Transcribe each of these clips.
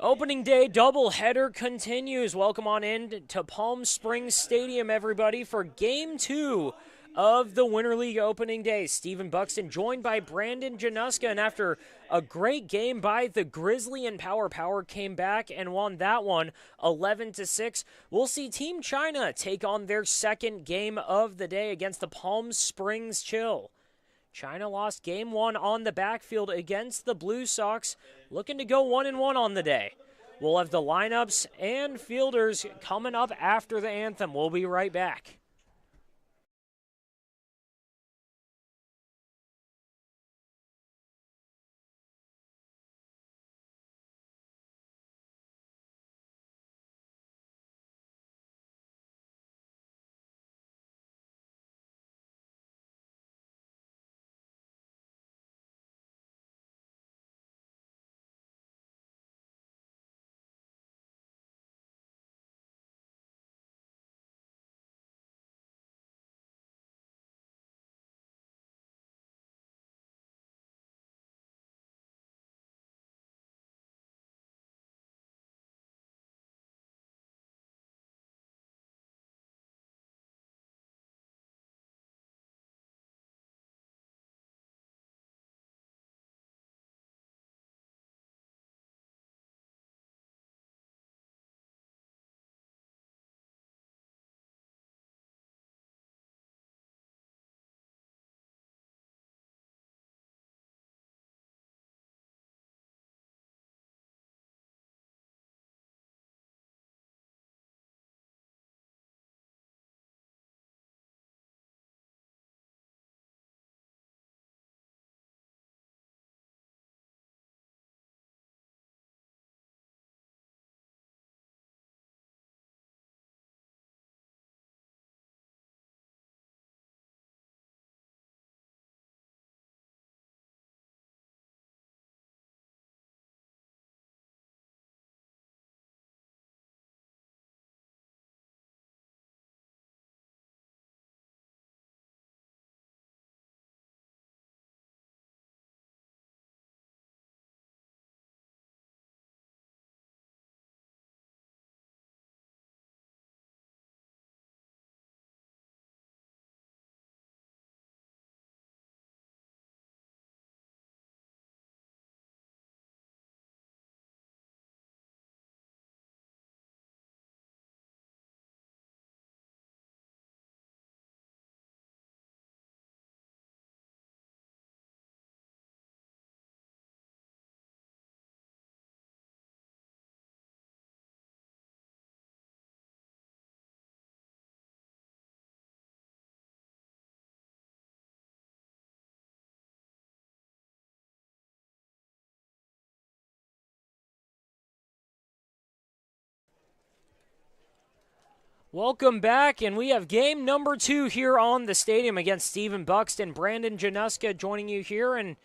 Opening day doubleheader continues. Welcome on in to Palm Springs Stadium, everybody, for Game 2 of the Winter League opening day. Stephen Buxton joined by Brandon Januska, and after a great game by the Grizzly and Power came back and won that one 11-6. We'll see Team China take on their second game of the day against the Palm Springs Chill. China lost Game 1 on the backfield against the Blue Sox, looking to go 1-1 on the day. We'll have the lineups and fielders coming up after the anthem. We'll be right back. Welcome back, and we have game number 2 here on the stadium against Stephen Buxton. Brandon Januska joining you here, and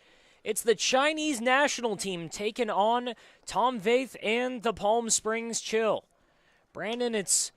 it's the Chinese national team taking on Tom Vaith and the Palm Springs Chill. Brandon, it's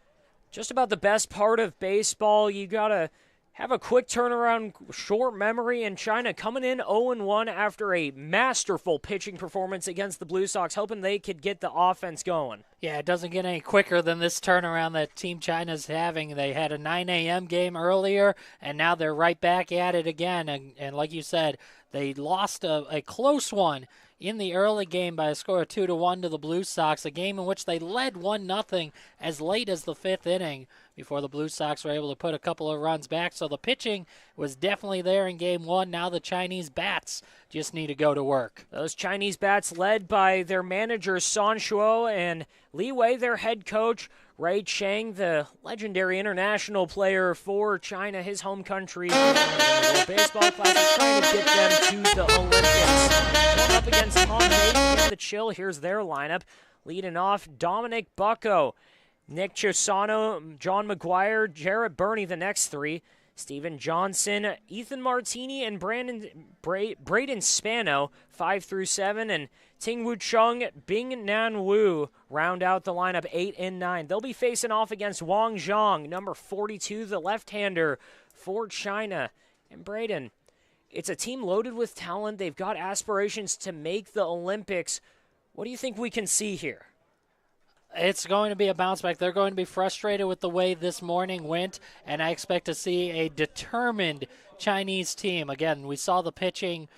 just about the best part of baseball. You got to have a quick turnaround, short memory, and China coming in 0-1 after a masterful pitching performance against the Blue Sox, hoping they could get the offense going. Yeah, it doesn't get any quicker than this turnaround that Team China's having. They had a 9 a.m. game earlier, and now they're right back at it again. And like you said, they lost a close one in the early game by a score of 2-1 to the Blue Sox, a game in which they led 1-0 as late as the 5th inning before the Blue Sox were able to put a couple of runs back. So the pitching was definitely there in Game 1. Now the Chinese bats just need to go to work. Those Chinese bats led by their managers San Shuo and Li Wei, their head coach. Ray Chang, the legendary international player for China, his home country, the baseball classic, trying to get them to the Olympics. Going up against Tom Vaith and the Chill. Here's their lineup. Leading off, Dominic Bucco, Nick Chisano, John McGuire, Jarrett Burney, the next three. Steven Johnson, Ethan Martini, and Braden Spano, 5 through 7, and Ting Wu Chung, Bing Nan Wu round out the lineup 8 and 9. They'll be facing off against Wang Zhang, number 42, the left-hander for China. And Braden, it's a team loaded with talent. They've got aspirations to make the Olympics. What do you think we can see here? It's going to be a bounce back. They're going to be frustrated with the way this morning went, and I expect to see a determined Chinese team. Again, we saw the pitching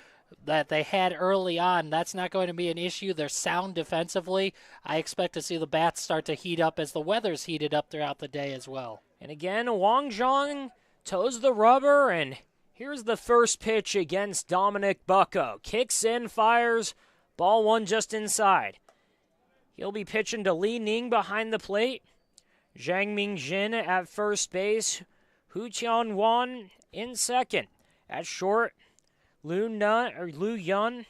that they had early on. That's not going to be an issue. They're sound defensively. I expect to see the bats start to heat up as the weather's heated up throughout the day as well. And again, Wang Zhang toes the rubber, and here's the first pitch against Dominic Bucko. Kicks in, fires, ball one just inside. He'll be pitching to Li Ning behind the plate. Zhang Mingjin at first base. Hu Tianwan in second. At short, Lu Yun.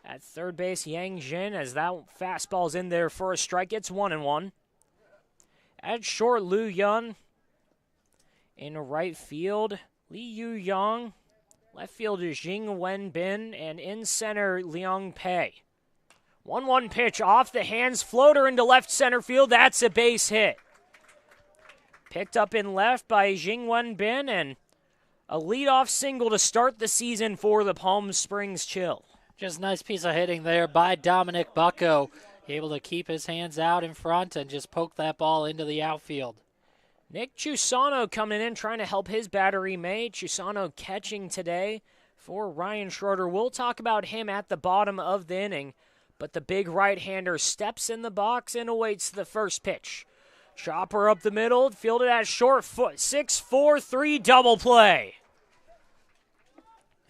At third base, Yang Jin, as that fastball's in there for a strike. It's 1-1. At short, Lu Yun. In right field, Li Yu Yang. Left field is Jing Wenbin. And in center, Liang Pei. 1-1 pitch off the hands, floater into left center field. That's a base hit. Picked up in left by Jing Wenbin, and a leadoff single to start the season for the Palm Springs Chill. Just a nice piece of hitting there by Dominic Bucko. Able to keep his hands out in front and just poke that ball into the outfield. Nick Chusano coming in, trying to help his battery mate. Chusano catching today for Ryan Schroeder. We'll talk about him at the bottom of the inning. But the big right-hander steps in the box and awaits the first pitch. Chopper up the middle, fielded at short foot. 6-4-3 double play.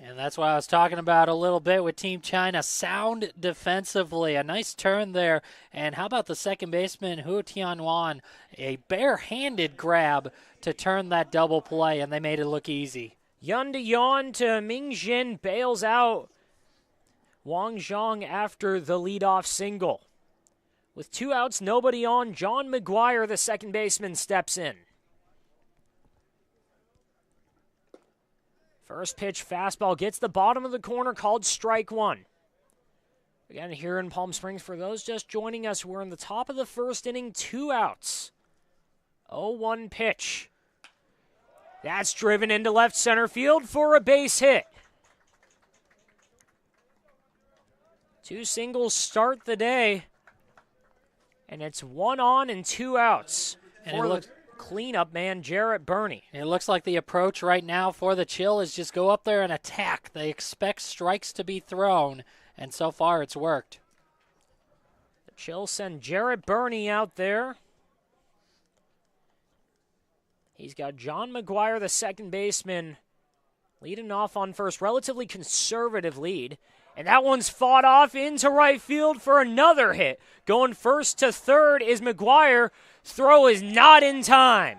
And that's what I was talking about a little bit with Team China. Sound defensively. A nice turn there. And how about the second baseman, Hu Tianwan? A bare-handed grab to turn that double play, and they made it look easy. Yun to Yon to Mingjin bails out Wang Zhang after the leadoff single. With 2 outs, nobody on, John McGuire, the second baseman, steps in. First pitch fastball gets the bottom of the corner, called strike one. Again, here in Palm Springs, for those just joining us, we're in the top of the first inning, 2 outs. 0-1 pitch. That's driven into left center field for a base hit. 2 singles start the day, and it's 1 on and 2 outs for the cleanup man, Jarrett Burney. It looks like the approach right now for the Chill is just go up there and attack. They expect strikes to be thrown, and so far it's worked. The Chill send Jarrett Burney out there. He's got John McGuire, the second baseman, leading off on first. Relatively conservative lead. And that one's fought off into right field for another hit. Going first to third is McGuire. Throw is not in time.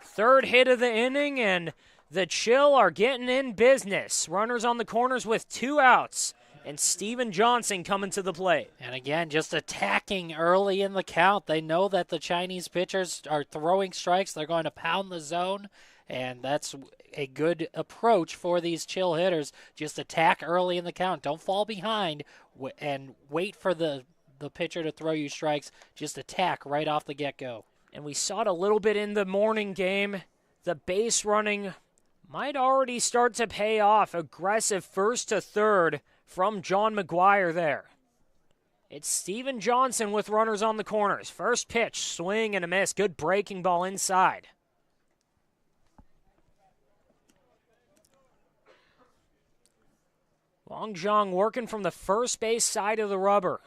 Third hit of the inning, and the Chill are getting in business. Runners on the corners with 2 outs. And Steven Johnson coming to the plate. And again, just attacking early in the count. They know that the Chinese pitchers are throwing strikes. They're going to pound the zone. And that's a good approach for these Chill hitters. Just attack early in the count. Don't fall behind and wait for the pitcher to throw you strikes. Just attack right off the get-go. And we saw it a little bit in the morning game. The base running might already start to pay off. Aggressive first to third from John McGuire there. It's Steven Johnson with runners on the corners. First pitch, swing and a miss. Good breaking ball inside. Wang Zhang working from the first base side of the rubber.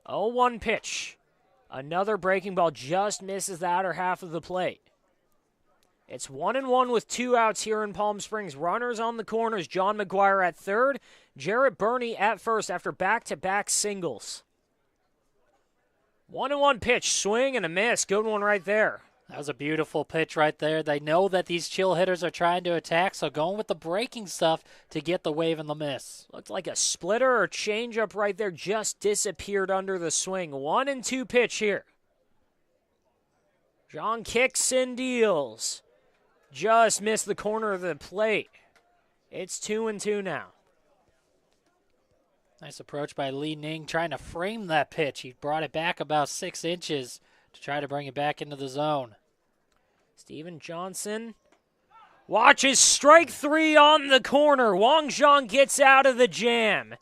0-1 pitch. Another breaking ball just misses the outer half of the plate. It's 1-1 with 2 outs here in Palm Springs. Runners on the corners. John McGuire at third. Jarrett Burney at first after back-to-back singles. 1-1 pitch. Swing and a miss. Good one right there. That was a beautiful pitch right there. They know that these Chill hitters are trying to attack, so going with the breaking stuff to get the wave and the miss. Looked like a splitter or changeup right there. Just disappeared under the swing. 1-2 pitch here. Zhang kicks and deals. Just missed the corner of the plate. It's 2-2 now. Nice approach by Li Ning trying to frame that pitch. He brought it back about 6 inches to try to bring it back into the zone. Steven Johnson Watches strike 3 on the corner. Wang Zhang gets out of the jam.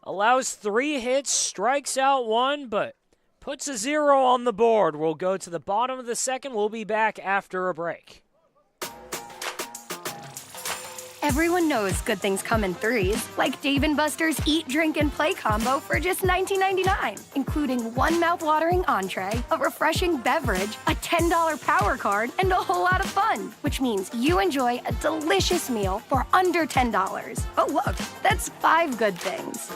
Allows 3 hits, strikes out 1, but puts a 0 on the board. We'll go to the bottom of the second. We'll be back after a break. Everyone knows good things come in threes, like Dave & Buster's Eat, Drink, and Play combo for just $19.99, including one mouth-watering entree, a refreshing beverage, a $10 power card, and a whole lot of fun, which means you enjoy a delicious meal for under $10. Oh, look, that's 5 good things.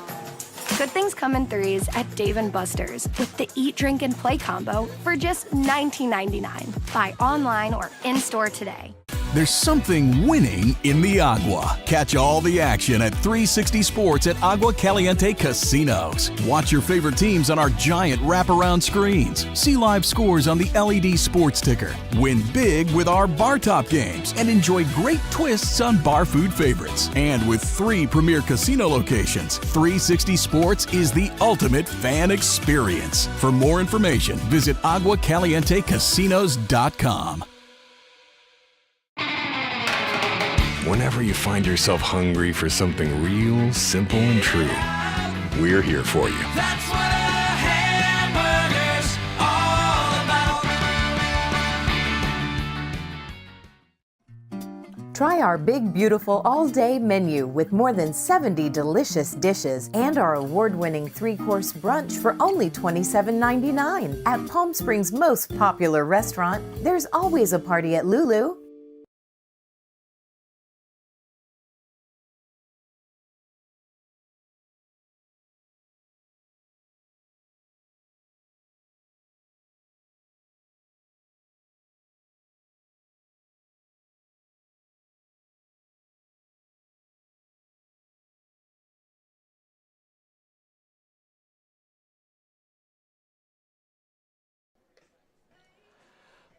Good things come in threes at Dave & Buster's with the Eat, Drink, and Play combo for just $19.99. Buy online or in-store today. There's something winning in the Agua. Catch all the action at 360 Sports at Agua Caliente Casinos. Watch your favorite teams on our giant wraparound screens. See live scores on the LED sports ticker. Win big with our bar top games and enjoy great twists on bar food favorites. And with 3 premier casino locations, 360 Sports is the ultimate fan experience. For more information, visit aguacalientecasinos.com. Whenever you find yourself hungry for something real, simple, and true, we're here for you. That's what a hamburger's all about. Try our big, beautiful all-day menu with more than 70 delicious dishes and our award-winning 3-course brunch for only $27.99. At Palm Springs' most popular restaurant, there's always a party at Lulu.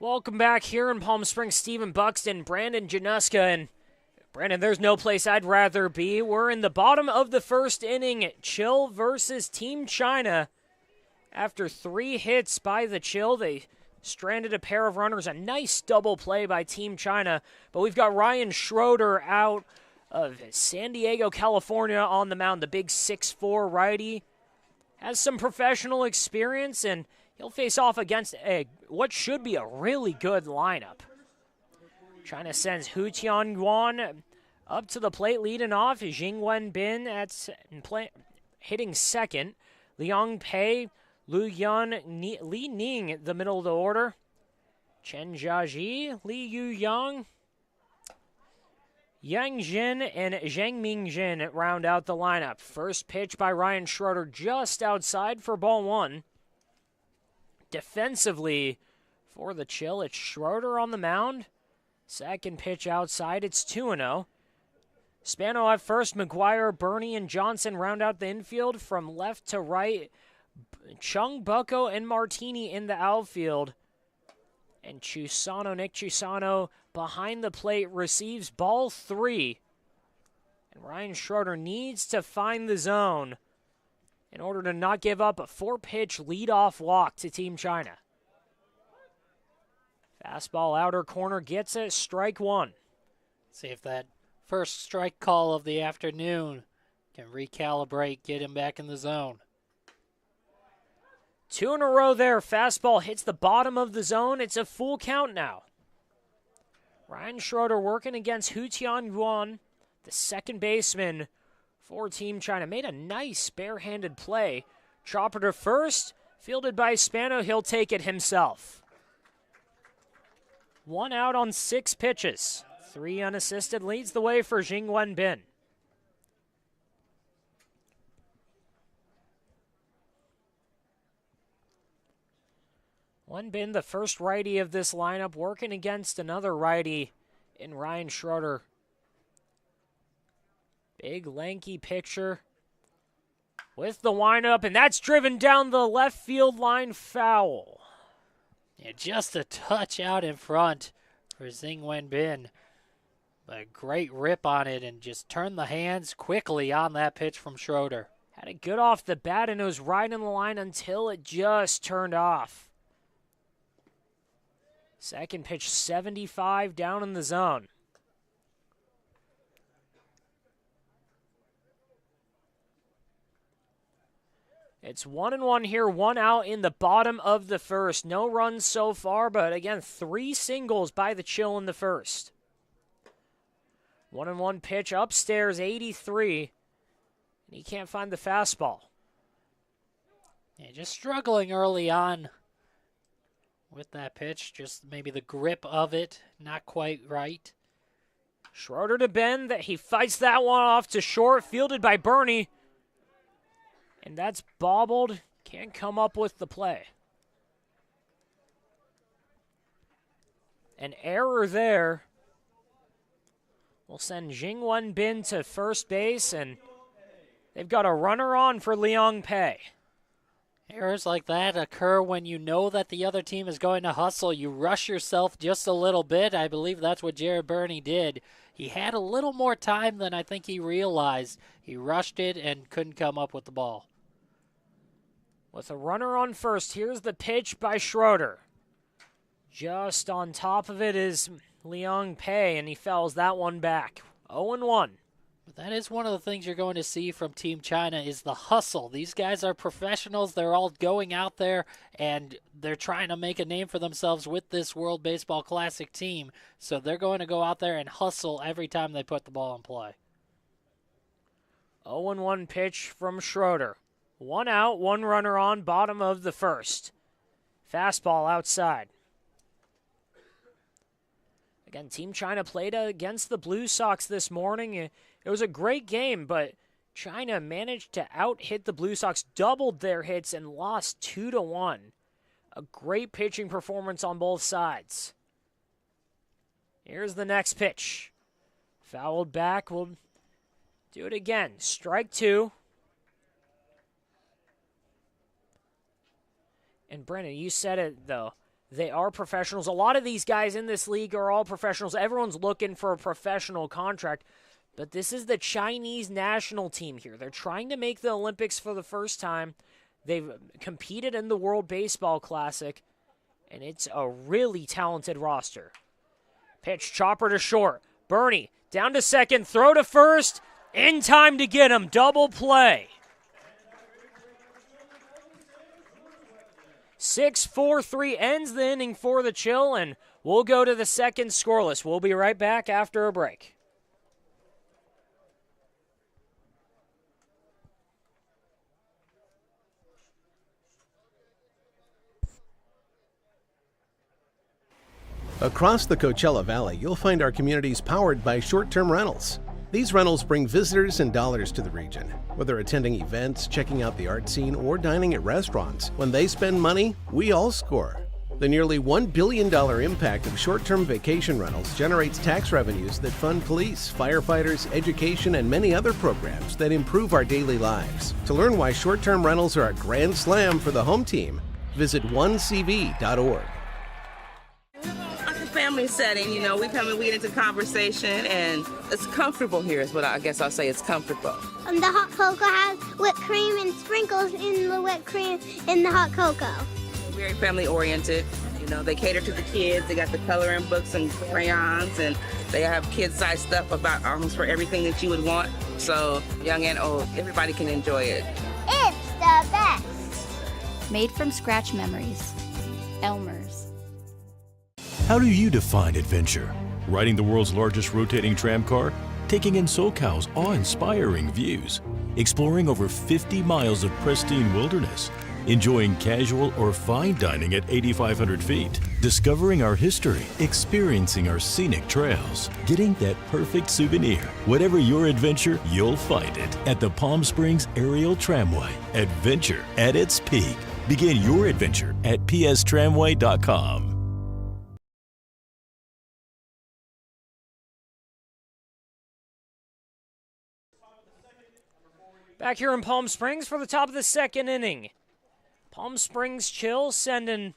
Welcome back here in Palm Springs. Stephen Buxton, Brandon Januska, and Brandon, there's no place I'd rather be. We're in the bottom of the first inning. Chill versus Team China. After 3 hits by the Chill, they stranded a pair of runners. A nice double play by Team China. But we've got Ryan Schroeder out of San Diego, California on the mound. The big 6'4" righty. Has some professional experience, and he'll face off against what should be a really good lineup. China sends Hu Tianyuan up to the plate leading off. Jing Wenbin hitting second. Liang Pei, Lu Yun, Li Ning, the middle of the order. Chen Jiaji, Li Yuyang, Yang Jin, and Zhang Mingjin round out the lineup. First pitch by Ryan Schroeder just outside for ball 1. Defensively for the Chill, it's Schroeder on the mound. Second pitch outside, it's 2-0. Spano at first, McGuire, Bernie, and Johnson round out the infield. From left to right, Chung, Bucco, and Martini in the outfield. And Nick Chusano, behind the plate, receives ball 3. And Ryan Schroeder needs to find the zone in order to not give up a 4-pitch leadoff walk to Team China. Fastball outer corner gets it, strike 1. See if that first strike call of the afternoon can recalibrate, get him back in the zone. 2 in a row there. Fastball hits the bottom of the zone. It's a full count now. Ryan Schroeder working against Hu Tianyuan, the second baseman for Team China. Made a nice barehanded play. Chopper to first, fielded by Spano. He'll take it himself. 1 out on 6 pitches. 3 unassisted, leads the way for Jing Wenbin. Wenbin, the first righty of this lineup, working against another righty in Ryan Schroeder. Big, lanky pitcher with the windup, and that's driven down the left field line, foul. Yeah, just a touch out in front for Xing Wenbin. A great rip on it and just turned the hands quickly on that pitch from Schroeder. Had it good off the bat, and it was right in the line until it just turned off. Second pitch, 75 down in the zone. It's 1-1 here, 1 out in the bottom of the first. No runs so far, but again, 3 singles by the Chill in the first. 1-1 pitch upstairs, 83. And he can't find the fastball. Yeah, just struggling early on with that pitch. Just maybe the grip of it, not quite right. Schroeder to bend. He fights that one off to short, fielded by Bernie. And that's bobbled. Can't come up with the play. An error there will send Jingwen Bin to first base, and they've got a runner on for Liang Pei. Errors like that occur when you know that the other team is going to hustle. You rush yourself just a little bit. I believe that's what Jared Burney did. He had a little more time than I think he realized. He rushed it and couldn't come up with the ball. With a runner on first, here's the pitch by Schroeder. Just on top of it is Liang Pei, and he fouls that one back. 0-1. But that is one of the things you're going to see from Team China is the hustle. These guys are professionals. They're all going out there, and they're trying to make a name for themselves with this World Baseball Classic team. So they're going to go out there and hustle every time they put the ball in play. 0-1 pitch from Schroeder. 1 out, 1 runner on, bottom of the first. Fastball outside. Again, Team China played against the Blue Sox this morning. It was a great game, but China managed to out-hit the Blue Sox, doubled their hits, and lost 2-1. A great pitching performance on both sides. Here's the next pitch. Fouled back. We'll do it again. Strike 2. And Brennan, you said it, though. They are professionals. A lot of these guys in this league are all professionals. Everyone's looking for a professional contract. But this is the Chinese national team here. They're trying to make the Olympics for the first time. They've competed in the World Baseball Classic. And it's a really talented roster. Pitch, chopper to short. Bernie down to second. Throw to first. In time to get him. Double play. 6-4-3 ends the inning for the Chill, and we'll go to the second scoreless. We'll be right back after a break. Across the Coachella Valley, you'll find our communities powered by short-term rentals. These rentals bring visitors and dollars to the region. Whether attending events, checking out the art scene, or dining at restaurants, when they spend money, we all score. The nearly $1 billion impact of short-term vacation rentals generates tax revenues that fund police, firefighters, education, and many other programs that improve our daily lives. To learn why short-term rentals are a grand slam for the home team, visit onecv.org. Family setting, you know, we come and we get into conversation, and it's comfortable here is what I guess I'll say. It's comfortable. The hot cocoa has whipped cream and sprinkles in the whipped cream in the hot cocoa. Very family oriented. You know, they cater to the kids. They got the coloring books and crayons, and they have kid-sized stuff about almost for everything that you would want. So young and old, everybody can enjoy it. It's the best. Made from scratch memories. Elmer's. How do you define adventure? Riding the world's largest rotating tram car? Taking in SoCal's awe-inspiring views? Exploring over 50 miles of pristine wilderness? Enjoying casual or fine dining at 8,500 feet? Discovering our history? Experiencing our scenic trails? Getting that perfect souvenir? Whatever your adventure, you'll find it at the Palm Springs Aerial Tramway. Adventure at its peak. Begin your adventure at pstramway.com. Back here in Palm Springs for the top of the second inning. Palm Springs Chill sending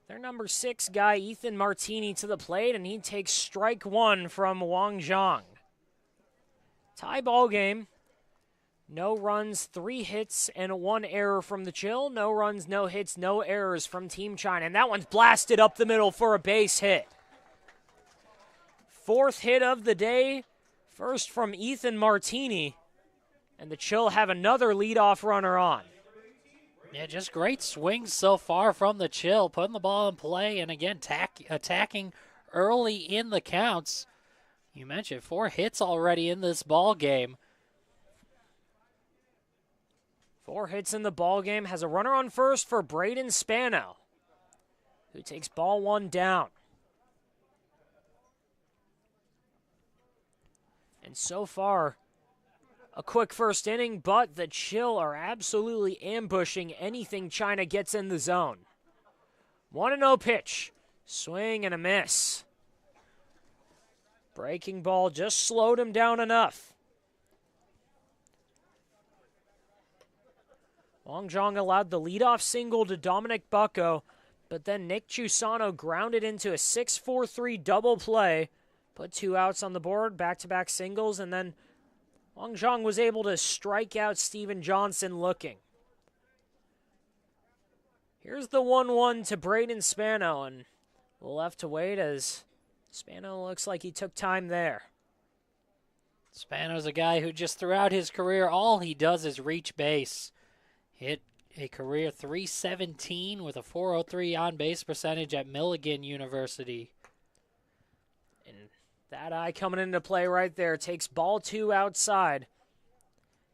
their number 6 guy, Ethan Martini, to the plate, and he takes strike 1 from Wang Zhang. Tie ball game. No runs, 3 hits, and 1 error from the Chill. No runs, no hits, no errors from Team China. And that one's blasted up the middle for a base hit. 4th hit of the day. First from Ethan Martini. And the Chill have another leadoff runner on. Yeah, just great swings so far from the Chill, putting the ball in play, and again, attacking early in the counts. You mentioned 4 hits already in this ball game. 4 hits in the ball game. Has a runner on first for Braden Spano, who takes ball 1 down. And so far, a quick first inning, but the Chill are absolutely ambushing anything China gets in the zone. 1-0 pitch. Swing and a miss. Breaking ball just slowed him down enough. Wang Zhang allowed the leadoff single to Dominic Bucco, but then Nick Chusano grounded into a 6-4-3 double play, put 2 outs on the board, back-to-back singles, and then Wang Zhang was able to strike out Steven Johnson looking. Here's the 1-1 to Braden Spano, and we'll have to wait as Spano looks like he took time there. Spano's a guy who just throughout his career, all he does is reach base. Hit a career .317 with a .403 on-base percentage at Milligan University. And that eye coming into play right there takes ball 2 outside.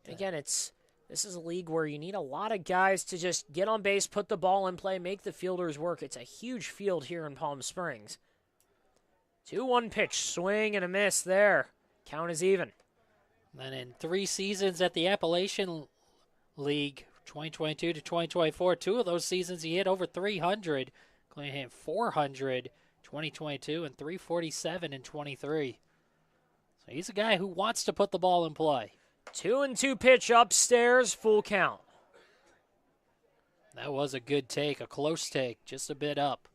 And again, this is a league where you need a lot of guys to just get on base, put the ball in play, make the fielders work. It's a huge field here in Palm Springs. 2-1 pitch, swing and a miss there. Count is even. Then in 3 seasons at the Appalachian League, 2022 to 2024, 2 of those seasons he hit over 300, including hit 400 2022 and 347 in 23. So he's a guy who wants to put the ball in play. 2-2 pitch upstairs, full count. That was a good take, a close take, just a bit up.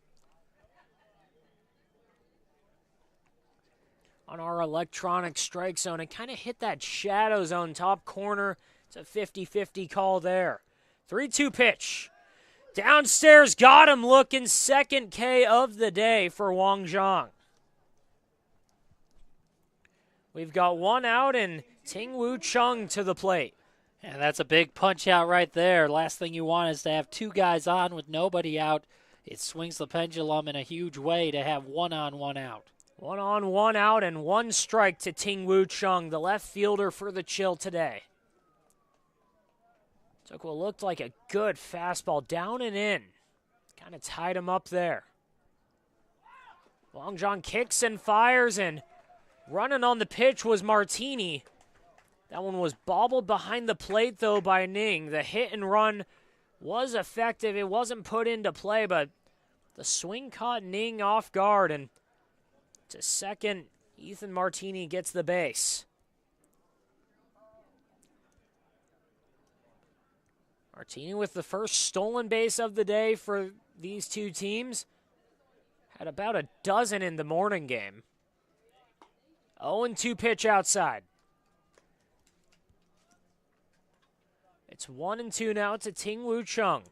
On our electronic strike zone, it kind of hit that shadow zone top corner. It's a 50-50 call there. 3-2 pitch. Downstairs, got him looking. Second K of the day for Wang Zhang. We've got 1 out and Ting-Woo Chung to the plate. And that's a big punch out right there. Last thing you want is to have 2 guys on with nobody out. It swings the pendulum in a huge way to have 1 on, 1 out. 1 on, 1 out, and 1 strike to Ting-Woo Chung, the left fielder for the Chill today. Took what looked like a good fastball down and in. Kind of tied him up there. Wang Zhang kicks and fires, and running on the pitch was Martini. That one was bobbled behind the plate, though, by Ning. The hit and run was effective. It wasn't put into play, but the swing caught Ning off guard, and to second, Ethan Martini gets the base. Martini with the first stolen base of the day for these 2 teams. Had about a dozen in the morning game. 0-2 pitch outside. It's 1-2 now to Ting-Woo Chung.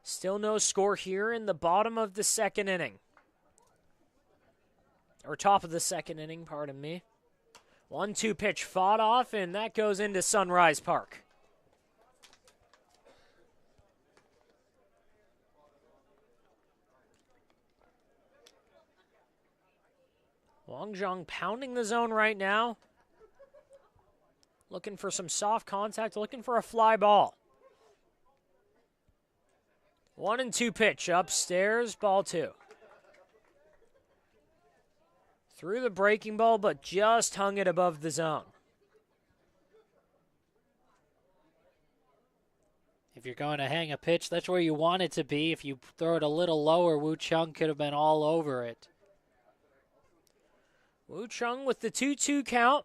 Still no score here in the bottom of the second inning. Or top of the second inning, pardon me. 1-2 pitch fought off, and that goes into Sunrise Park. Wang Zhang pounding the zone right now. Looking for some soft contact, looking for a fly ball. 1-2 pitch upstairs, ball 2. Threw the breaking ball, but just hung it above the zone. If you're going to hang a pitch, that's where you want it to be. If you throw it a little lower, Woo Chung could have been all over it. Woo Chung with the 2-2 count.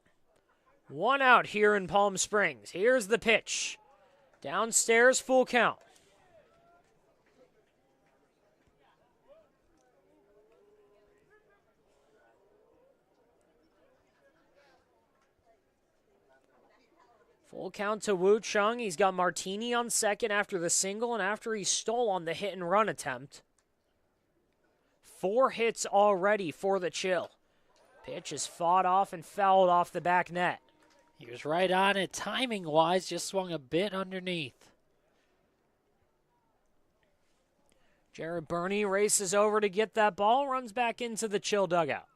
1 out here in Palm Springs. Here's the pitch. Downstairs, full count. Full count to Woo Chung. He's got Martini on second after the single and after he stole on the hit and run attempt. 4 hits already for the Chill. Pitch is fought off and fouled off the back net. He was right on it timing-wise, just swung a bit underneath. Jared Burney races over to get that ball, runs back into the Chill dugout.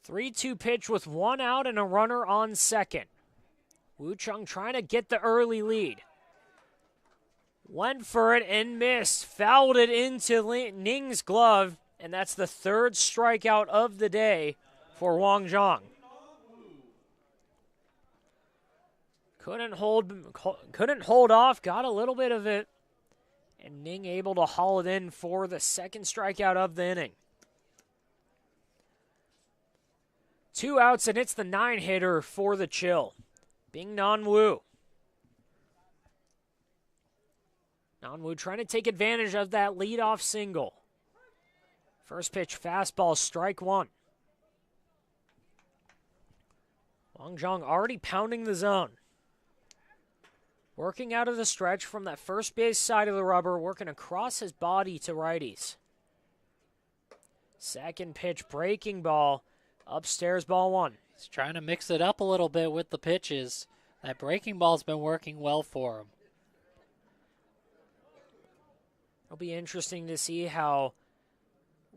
Three-two pitch with one out and a runner on second. Wu Chung trying to get the early lead. Went for it and missed. Fouled it into Ning's glove, and that's the third strikeout of the day for Wang Zhang. Couldn't hold off, got a little bit of it, and Ning able to haul it in for the second strikeout of the inning. 2 outs, and it's the 9-hitter for the Chill, Bing Nan-woo. Nan-woo trying to take advantage of that leadoff single. First pitch, fastball, strike one. Wang Zhang already pounding the zone. Working out of the stretch from that first base side of the rubber, working across his body to righties. Second pitch, breaking ball, upstairs, ball one. He's trying to mix it up a little bit with the pitches. That breaking ball's been working well for him. It'll be interesting to see how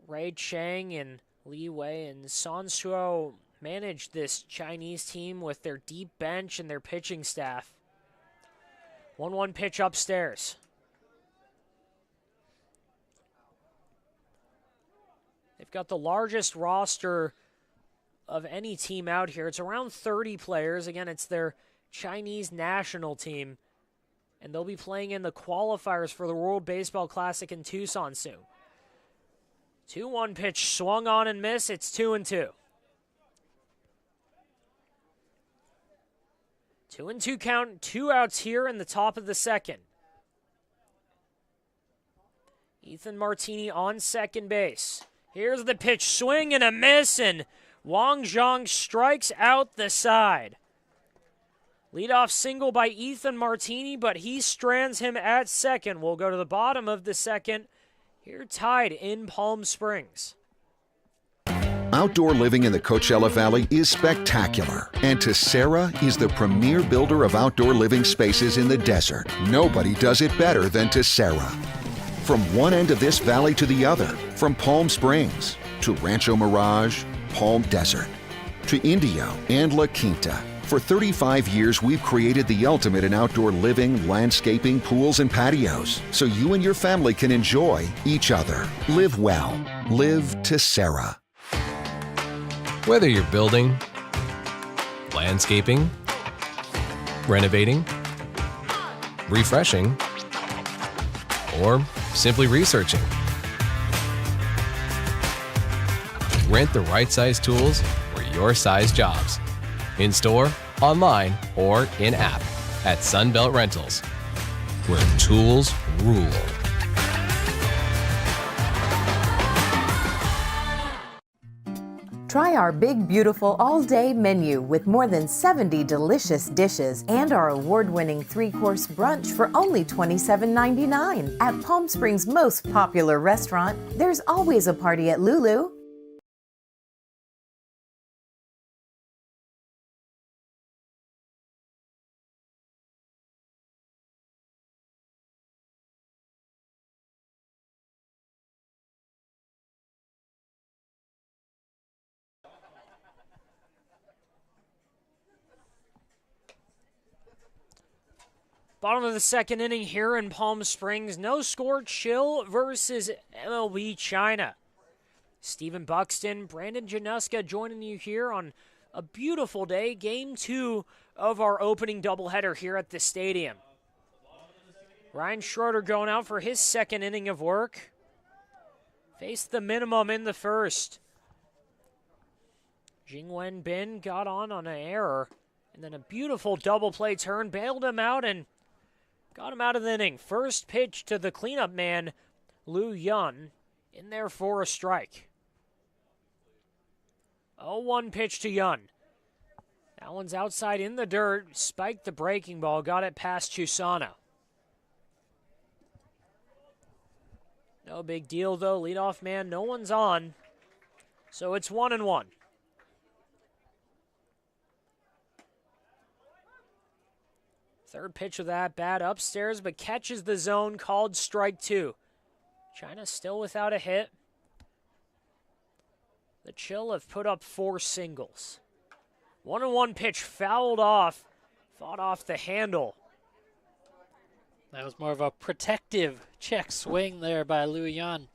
Ray Chang and Li Wei and San Shuo manage this Chinese team with their deep bench and their pitching staff. 1-1 pitch upstairs. They've got the largest roster of any team out here. It's around 30 players. Again, it's their Chinese national team, and they'll be playing in the qualifiers for the World Baseball Classic in Tucson soon. 2-1 pitch swung on and missed. It's 2-2. 2-2 count, 2 outs here in the top of the second. Ethan Martini on second base. Here's the pitch, swing and a miss, and Wang Zhang strikes out the side. Leadoff single by Ethan Martini, but he strands him at second. We'll go to the bottom of the second. Here tied in Palm Springs. Outdoor living in the Coachella Valley is spectacular, and Tessera is the premier builder of outdoor living spaces in the desert. Nobody does it better than Tessera. From one end of this valley to the other, from Palm Springs to Rancho Mirage, Palm Desert, to Indio and La Quinta. For 35 years, we've created the ultimate in outdoor living, landscaping, pools, and patios, so you and your family can enjoy each other. Live well. Live Tessera. Whether you're building, landscaping, renovating, refreshing, or simply researching, rent the right size tools for your size jobs. In store, online, or in-app at Sunbelt Rentals, where tools rule. Try our big, beautiful all-day menu with more than 70 delicious dishes and our award-winning 3-course brunch for only $27.99. At Palm Springs' most popular restaurant, there's always a party at Lulu. Bottom of the second inning here in Palm Springs. No score, Chill versus MLB China. Stephen Buxton, Brandon Januska joining you here on a beautiful day. Game 2 of our opening doubleheader here at the stadium. Ryan Schroeder going out for his second inning of work. Faced the minimum in the first. Jingwen Bin got on an error. And then a beautiful double play turn, bailed him out and got him out of the inning. First pitch to the cleanup man, Liu Yun, in there for a strike. 0-1 pitch to Yun. That one's outside in the dirt, spiked the breaking ball, got it past Chusano. No big deal though, leadoff man, no one's on. So it's 1-1. Third pitch of that bat upstairs, but catches the zone, called strike 2. China still without a hit. The Chill have put up 4 singles. 1-1 pitch fouled off, fought off the handle. That was more of a protective check swing there by Liu Yan.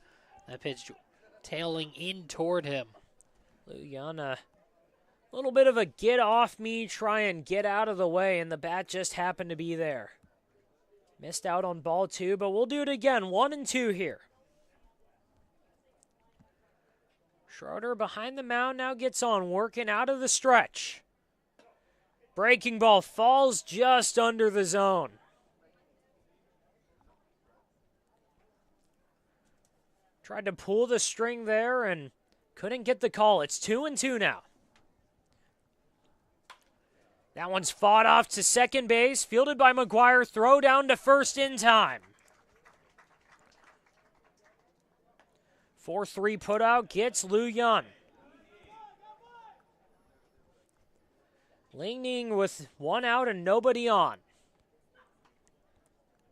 That pitch tailing in toward him. Liu Yan, a little bit of a get off me, try and get out of the way, and the bat just happened to be there. Missed out on ball 2, but we'll do it again. 1-2 here. Schroeder behind the mound now gets on, working out of the stretch. Breaking ball falls just under the zone. Tried to pull the string there and couldn't get the call. It's 2-2 now. That one's fought off to second base, fielded by McGuire, throw down to first in time. 4-3 put out gets Liu Yan. Ling Ning with 1 out and nobody on.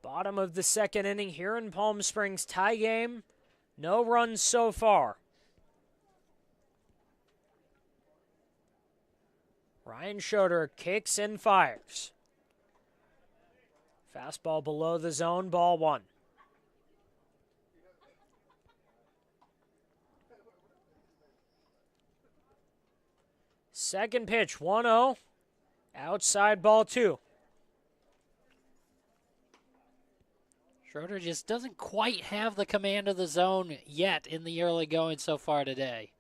Bottom of the second inning here in Palm Springs, tie game. No runs so far. Ryan Schroeder kicks and fires. Fastball below the zone, ball 1. Second pitch, 1-0. Outside ball 2. Schroeder just doesn't quite have the command of the zone yet in the early going so far today.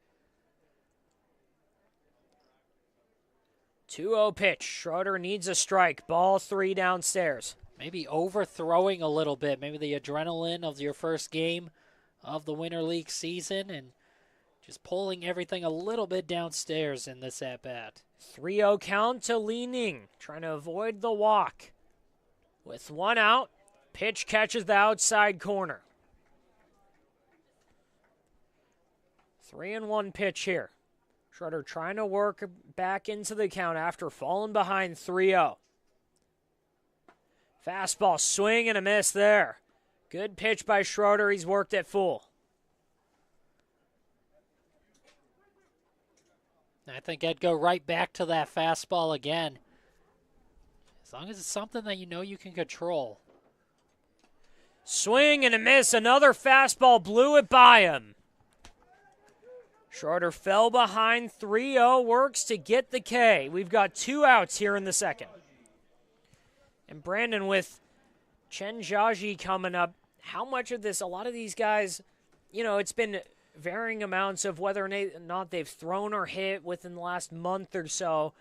2-0 pitch. Schroeder needs a strike. Ball 3 downstairs. Maybe overthrowing a little bit. Maybe the adrenaline of your first game of the Winter League season and just pulling everything a little bit downstairs in this at-bat. 3-0 count to Li Ning, trying to avoid the walk. With 1 out, pitch catches the outside corner. 3-1 pitch here. Schroeder trying to work back into the count after falling behind 3-0. Fastball, swing and a miss there. Good pitch by Schroeder. He's worked it full. I think I'd go right back to that fastball again. As long as it's something that you know you can control. Swing and a miss. Another fastball blew it by him. Schroeder fell behind 3-0, works to get the K. We've got 2 outs here in the second. And Brandon, with Chen Jiaji coming up, how much of this, a lot of these guys, you know, it's been varying amounts of whether or not they've thrown or hit within the last month or so.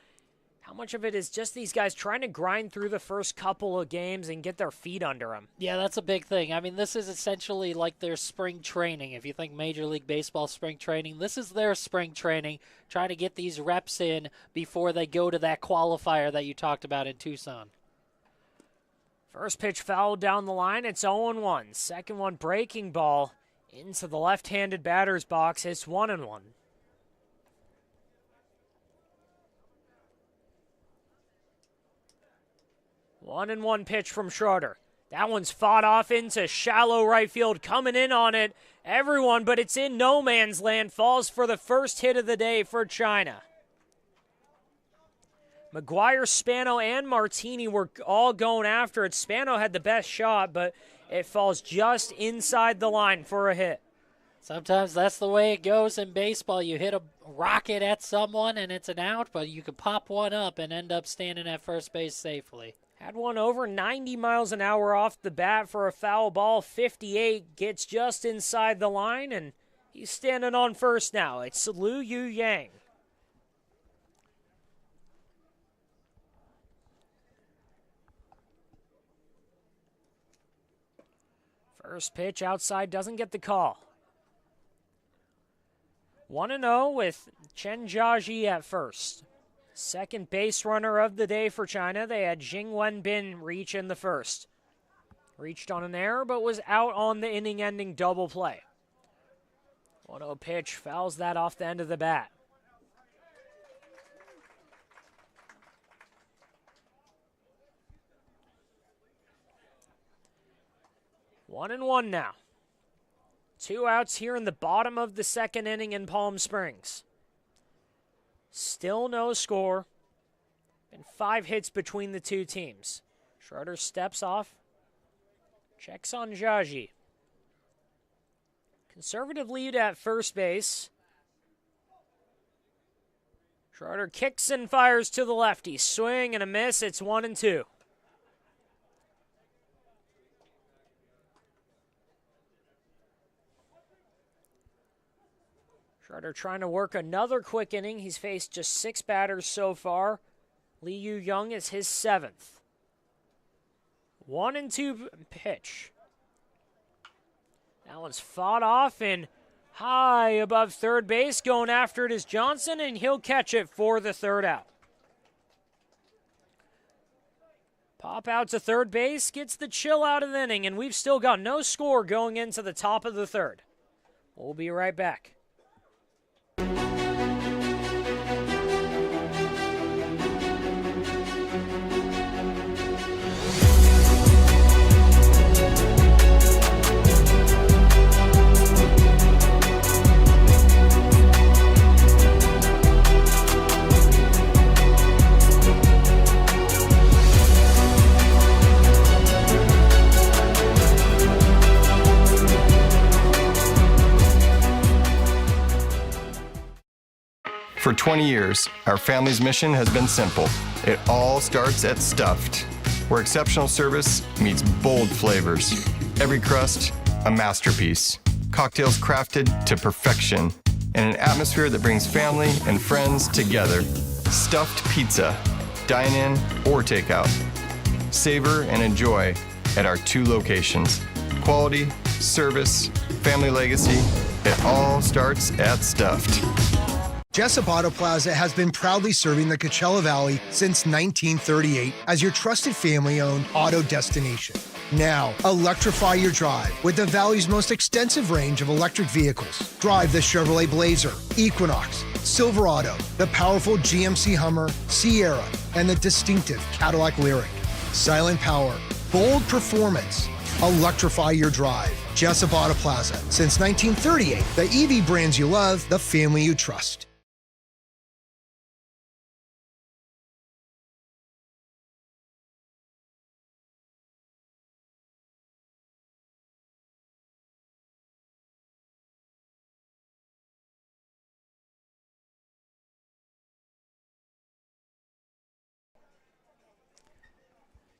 How much of it is just these guys trying to grind through the first couple of games and get their feet under them? Yeah, that's a big thing. I mean, this is essentially like their spring training. If you think Major League Baseball spring training, this is their spring training, trying to get these reps in before they go to that qualifier that you talked about in Tucson. First pitch fouled down the line. It's 0-1. Second one, breaking ball into the left-handed batter's box. It's 1-1. One and one pitch from Schroeder. That one's fought off into shallow right field. Coming in on it, everyone, but it's in no man's land. Falls for the first hit of the day for China. McGuire, Spano, and Martini were all going after it. Spano had the best shot, but it falls just inside the line for a hit. Sometimes that's the way it goes in baseball. You hit a rocket at someone and it's an out, but you could pop one up and end up standing at first base safely. Had one over 90 miles an hour off the bat for a foul ball. 58 gets just inside the line, and he's standing on first now. It's Liu Yang. First pitch outside, doesn't get the call. 1-0 with Chen Jiaji at first. Second base runner of the day for China. They had Jing Wenbin reach in the first. Reached on an error, but was out on the inning-ending double play. 1-0 pitch, fouls that off the end of the bat. One and one now. 2 outs here in the bottom of the second inning in Palm Springs. Still no score. Been 5 hits between the two teams. Schroeder steps off. Checks on Jaji. Conservative lead at first base. Schroeder kicks and fires to the lefty. Swing and a miss. It's 1-2. Schroeder trying to work another quick inning. He's faced just 6 batters so far. Lee Yu Young is his 7th. 1-2 pitch. That one's fought off and high above third base. Going after it is Johnson, and he'll catch it for the 3rd out. Pop out to third base, gets the chill out of the inning, and we've still got no score going into the top of the 3rd. We'll be right back. For 20 years, our family's mission has been simple. It all starts at Stuffed, where exceptional service meets bold flavors. Every crust, a masterpiece. Cocktails crafted to perfection, and an atmosphere that brings family and friends together. Stuffed pizza, dine-in or takeout. Savor and enjoy at our 2 locations. Quality, service, family legacy, it all starts at Stuffed. Jessup Auto Plaza has been proudly serving the Coachella Valley since 1938 as your trusted family-owned auto destination. Now, electrify your drive with the Valley's most extensive range of electric vehicles. Drive the Chevrolet Blazer, Equinox, Silverado, the powerful GMC Hummer, Sierra, and the distinctive Cadillac Lyriq. Silent power, bold performance. Electrify your drive. Jessup Auto Plaza. Since 1938, the EV brands you love, the family you trust.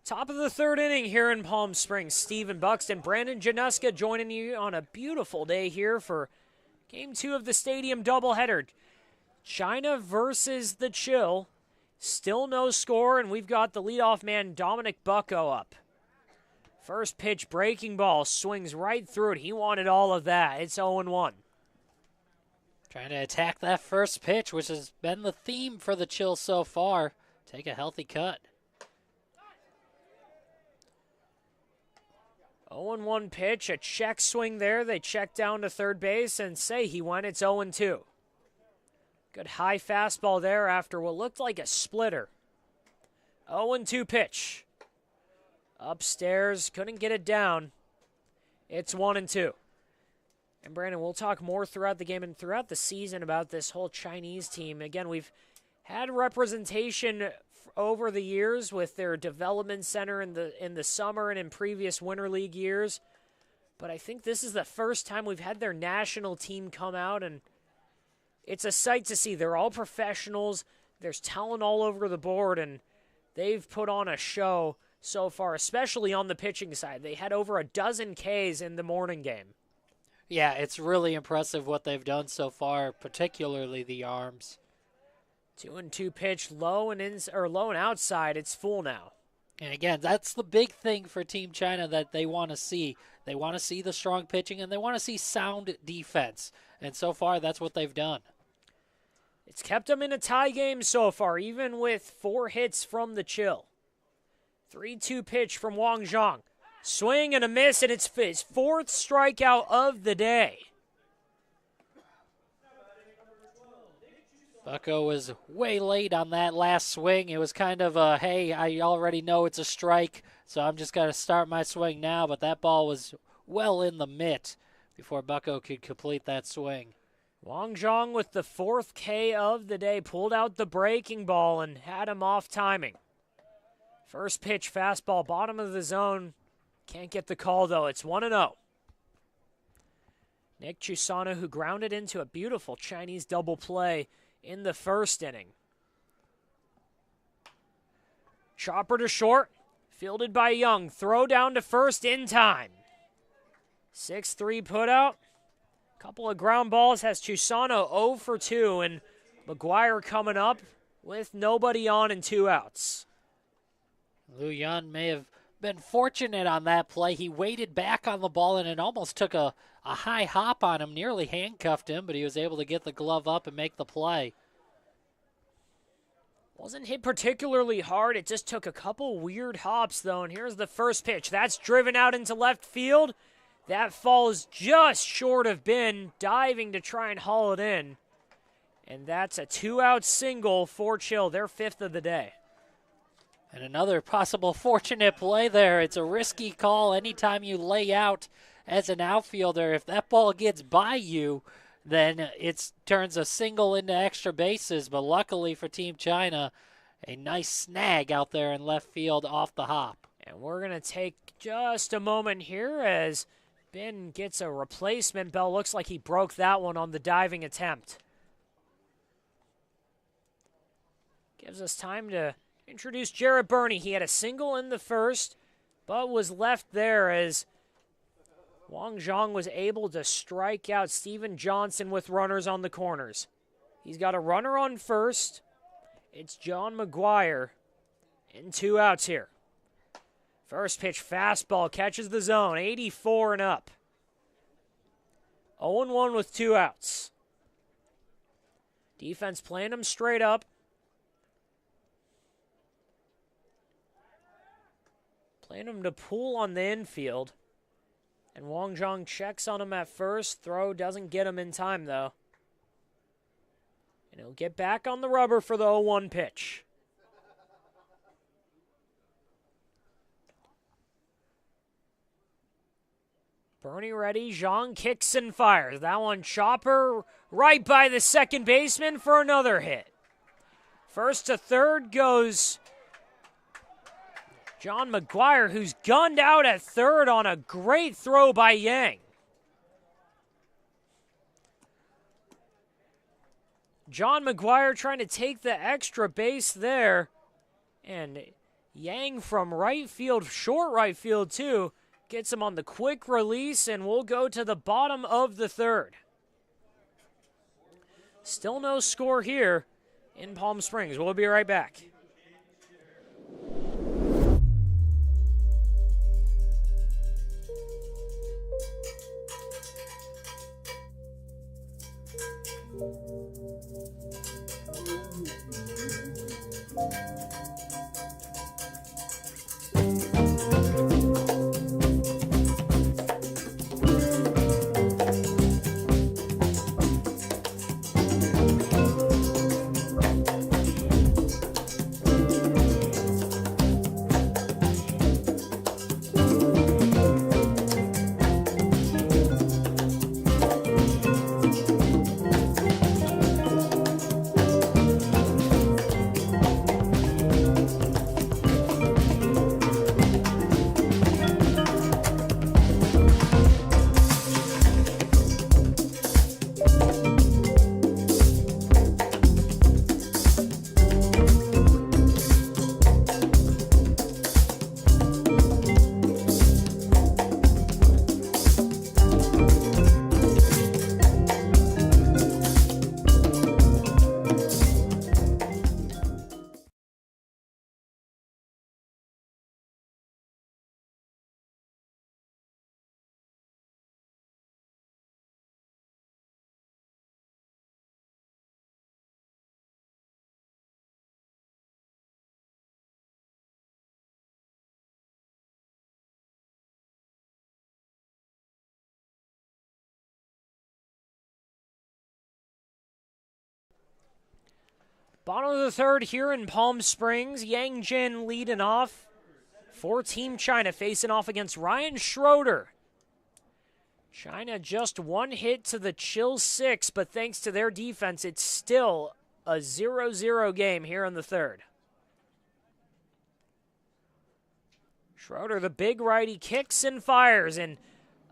Top of the 3rd inning here in Palm Springs. Stephen Buxton, Brandon Januska joining you on a beautiful day here for Game 2 of the Stadium doubleheader. China versus the Chill. Still no score, and we've got the leadoff man Dominic Bucko up. First pitch, breaking ball, swings right through it. He wanted all of that. It's 0-1. Trying to attack that first pitch, which has been the theme for the Chill so far. Take a healthy cut. 0-1 pitch, a check swing there. They check down to third base and say he went. It's 0-2. Good high fastball there after what looked like a splitter. 0-2 pitch. Upstairs, couldn't get it down. It's 1-2. And Brandon, we'll talk more throughout the game and throughout the season about this whole Chinese team. Again, we've had representation over the years with their development center in the summer and in previous Winter League years. But I think this is the first time we've had their national team come out, and it's a sight to see. They're all professionals. There's talent all over the board, and they've put on a show so far, especially on the pitching side. They had over a dozen Ks in the morning game. Yeah, it's really impressive what they've done so far, particularly the arms. 2-2 pitch, low and outside. It's full now. And again, that's the big thing for Team China that they want to see. They want to see the strong pitching, and they want to see sound defense. And so far, that's what they've done. It's kept them in a tie game so far, even with 4 hits from the Chill. 3-2 pitch from Wang Zhang. Swing and a miss, and it's his 4th strikeout of the day. Bucko was way late on that last swing. It was kind of a, hey, I already know it's a strike, so I'm just going to start my swing now. But that ball was well in the mitt before Bucko could complete that swing. Wang Zhang with the 4th K of the day pulled out the breaking ball and had him off timing. First pitch fastball, bottom of the zone. Can't get the call, though. It's 1-0. Nick Chusano, who grounded into a beautiful Chinese double play in the first inning. Chopper to short, fielded by Young. Throw down to first in time. 6-3 put out. Couple of ground balls has Chusano 0 for 2, and McGuire coming up with nobody on and 2 outs. Lu Yan may have been fortunate on that play. He waited back on the ball, and it almost took a high hop on him, nearly handcuffed him, but he was able to get the glove up and make the play. Wasn't hit particularly hard. It just took a couple weird hops, though, and here's the first pitch. That's driven out into left field. That falls just short of Bin, diving to try and haul it in. And that's a 2-out single for Chill, their 5th of the day. And another possible fortunate play there. It's a risky call anytime you lay out as an outfielder. If that ball gets by you, then it turns a single into extra bases. But luckily for Team China, a nice snag out there in left field off the hop. And we're going to take just a moment here as Bin gets a replacement bell. Looks like he broke that one on the diving attempt. Gives us time to introduce Jarrett Burney. He had a single in the first, but was left there as Wang Zhang was able to strike out Steven Johnson with runners on the corners. He's got a runner on first. It's John McGuire and 2 outs here. First pitch fastball catches the zone, 84 and up. 0-1 with 2 outs. Defense playing him straight up. Playing him to pull on the infield. And Wang Zhang checks on him at first. Throw doesn't get him in time, though. And he'll get back on the rubber for the 0-1 pitch. Burney ready. Zhang kicks and fires. That one chopper right by the second baseman for another hit. First to third goes John McGuire, who's gunned out at third on a great throw by Yang. John McGuire trying to take the extra base there. And Yang from right field, short right field too, gets him on the quick release, and we'll go to the bottom of the third. Still no score here in Palm Springs. We'll be right back. Bottom of the third here in Palm Springs. Yang Jin leading off for Team China, facing off against Ryan Schroeder. China just one hit to the chill 6, but thanks to their defense, it's still a 0-0 game here in the third. Schroeder, the big righty, kicks and fires, and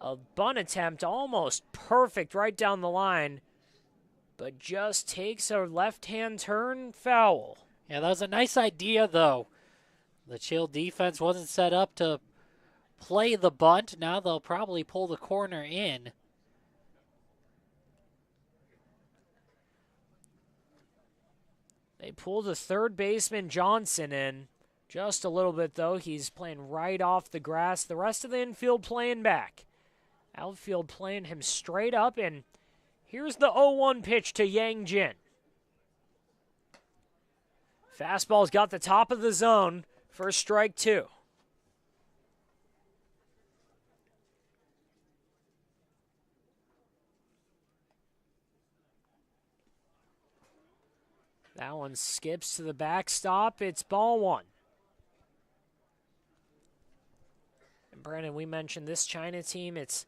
a bunt attempt almost perfect right down the line, but just takes a left-hand turn foul. Yeah, that was a nice idea, though. The Chill defense wasn't set up to play the bunt. Now they'll probably pull the corner in. They pull the third baseman Johnson in. Just a little bit, though. He's playing right off the grass. The rest of the infield playing back. Outfield playing him straight up, and here's the 0-1 pitch to Yang Jin. Fastball's got the top of the zone for strike 2. That one skips to the backstop. It's ball 1. And Brandon, we mentioned this China team. It's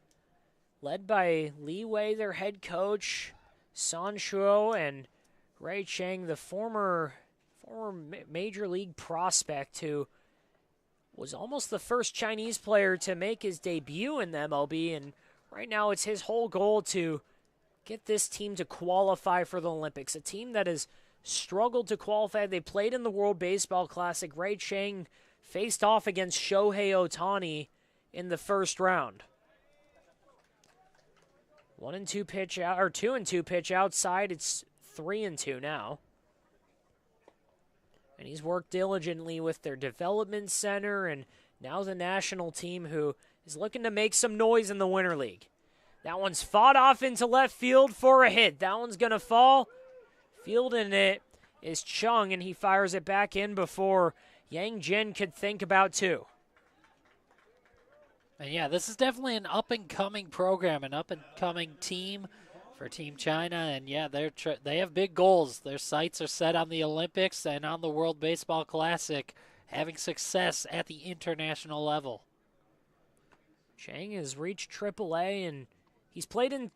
led by Li Wei, their head coach, San Shuo, and Ray Chang, the former major league prospect who was almost the first Chinese player to make his debut in the MLB. And right now it's his whole goal to get this team to qualify for the Olympics, a team that has struggled to qualify. They played in the World Baseball Classic. Ray Chang faced off against Shohei Ohtani in the first round. 1-2 pitch out, or 2-2 pitch outside. It's 3-2 now. And he's worked diligently with their development center and now the national team, who is looking to make some noise in the Winter League. That one's fought off into left field for a hit. That one's going to fall. Fielding it is Chung, and he fires it back in before Yang Jin could think about 2. And yeah, this is definitely an up-and-coming program, an up-and-coming team for Team China. And yeah, they have big goals. Their sights are set on the Olympics and on the World Baseball Classic, having success at the international level. Chang has reached AAA, and he's played in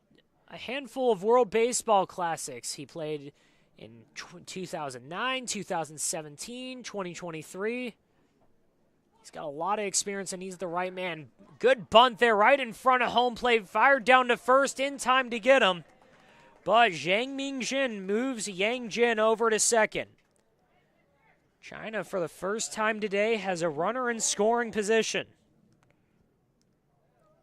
a handful of World Baseball Classics. He played in 2009, 2017, 2023. He's got a lot of experience, and he's the right man. Good bunt there right in front of home plate. Fired down to first in time to get him. But Zhang Mingjin moves Yang Jin over to second. China, for the first time today, has a runner in scoring position.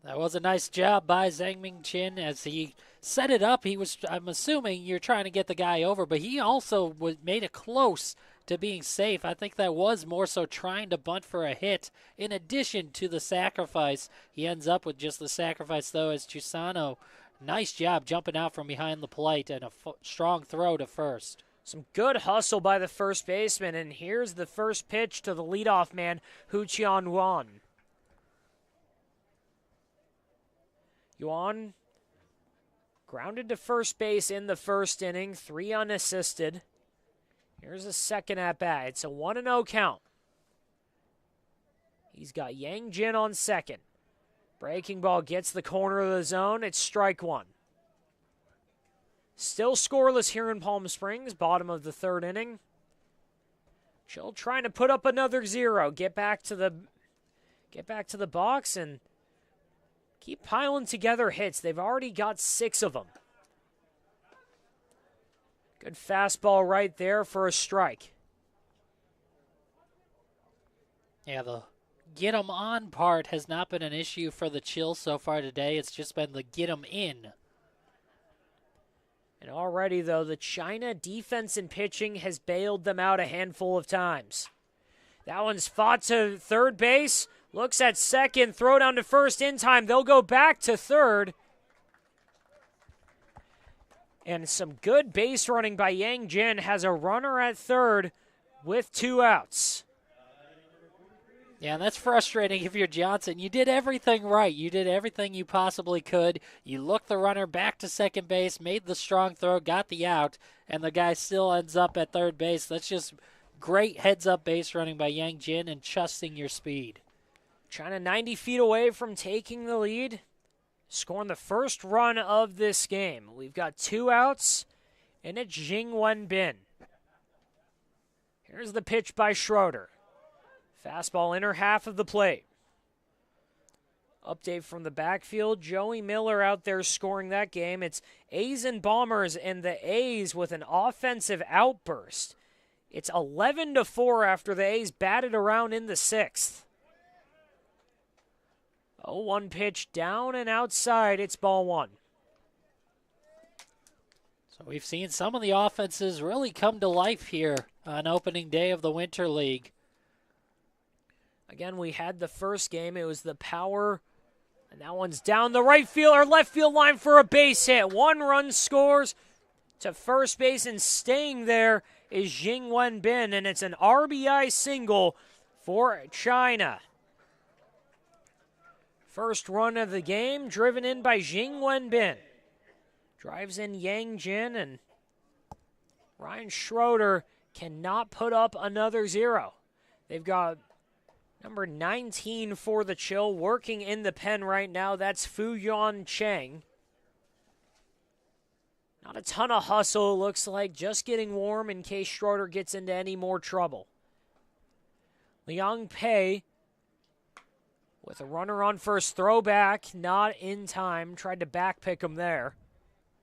That was a nice job by Zhang Mingjin as he set it up. I'm assuming you're trying to get the guy over, but he also made it close to being safe. I think that was more so trying to bunt for a hit in addition to the sacrifice. He ends up with just the sacrifice, though, as Chusano. Nice job jumping out from behind the plate and a strong throw to first. Some good hustle by the first baseman, and here's the first pitch to the leadoff man, Hu Qian-Yuan. Yuan grounded to first base in the first inning, 3 unassisted. Here's a second at-bat. It's a 1-0 count. He's got Yang Jin on second. Breaking ball gets the corner of the zone. It's strike 1. Still scoreless here in Palm Springs, bottom of the third inning. Chill trying to put up another 0. Get back to the box and keep piling together hits. They've already got 6 of them. Good fastball right there for a strike. Yeah, the get 'em on part has not been an issue for the Chill so far today. It's just been the get 'em in. And already, though, the China defense and pitching has bailed them out a handful of times. That one's fought to third base. Looks at second. Throw down to first in time. They'll go back to third. And some good base running by Yang Jin. Has a runner at third with 2 outs. Yeah, that's frustrating if you're Johnson. You did everything right. You did everything you possibly could. You looked the runner back to second base, made the strong throw, got the out, and the guy still ends up at third base. That's just great heads-up base running by Yang Jin and trusting your speed. China 90 feet away from taking the lead, scoring the first run of this game. We've got 2 outs, and it's Jing Wenbin. Here's the pitch by Schroeder. Fastball inner half of the plate. Update from the backfield. Joey Miller out there scoring that game. It's A's and Bombers, and the A's with an offensive outburst. It's 11-4 after the A's batted around in the 6th. 0-1 pitch down and outside. It's ball 1. So we've seen some of the offenses really come to life here on opening day of the Winter League. Again, we had the first game. It was the power, and that one's down the right field or left field line for a base hit. 1 run scores to first base, and staying there is Jing Wenbin, and it's an RBI single for China. First run of the game, driven in by Jing Wenbin. Drives in Yang Jin, and Ryan Schroeder cannot put up another 0. They've got number 19 for the Chill working in the pen right now. That's Fu Yuan Cheng. Not a ton of hustle, it looks like. Just getting warm in case Schroeder gets into any more trouble. Liang Pei with a runner on first. Throwback, not in time. Tried to backpick him there.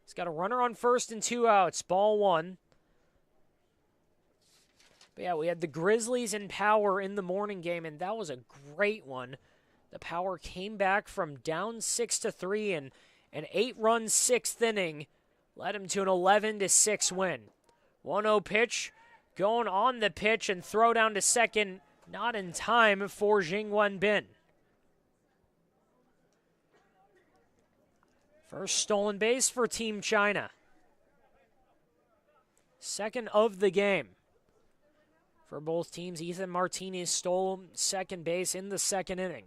He's got a runner on first and 2 outs. Ball 1. But yeah, we had the Grizzlies in power in the morning game, and that was a great one. The Power came back from down 6-3, and an 8-run 6th inning led him to an 11-6 win. 1-0 pitch, going on the pitch and throw down to second, not in time for Jing Wenbin. First stolen base for Team China. Second of the game. For both teams, Ethan Martinez stole second base in the second inning.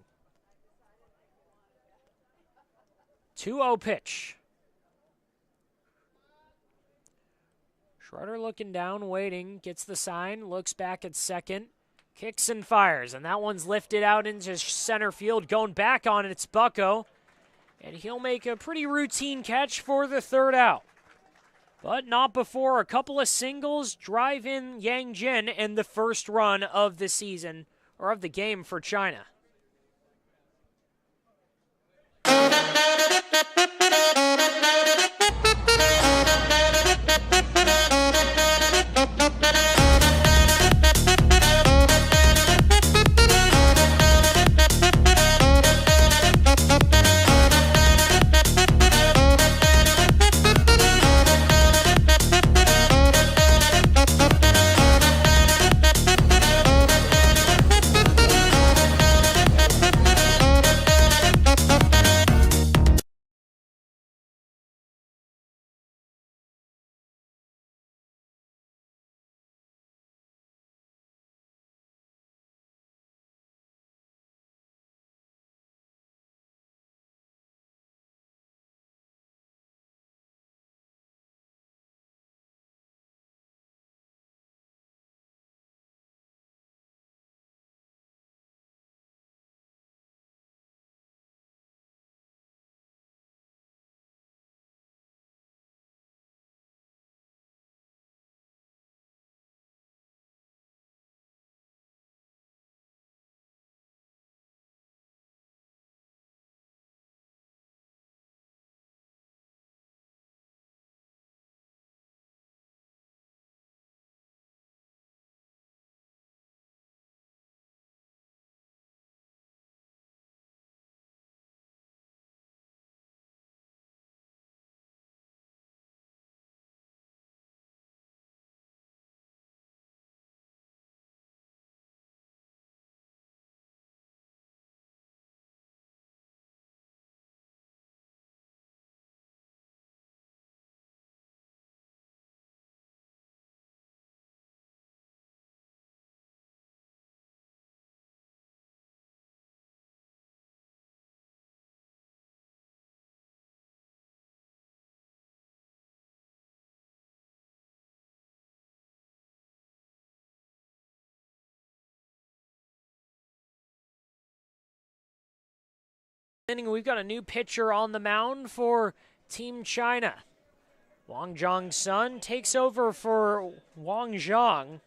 2-0 pitch. Schroeder looking down, waiting, gets the sign, looks back at second, kicks and fires, and that one's lifted out into center field. Going back on it, it's Bucko, and he'll make a pretty routine catch for the 3rd out. But not before a couple of singles drive in Yang Jin and the first run of the season, or of the game for China. inning, we've got a new pitcher on the mound for Team China. Wang Zhang-sun takes over for Wang Zhang.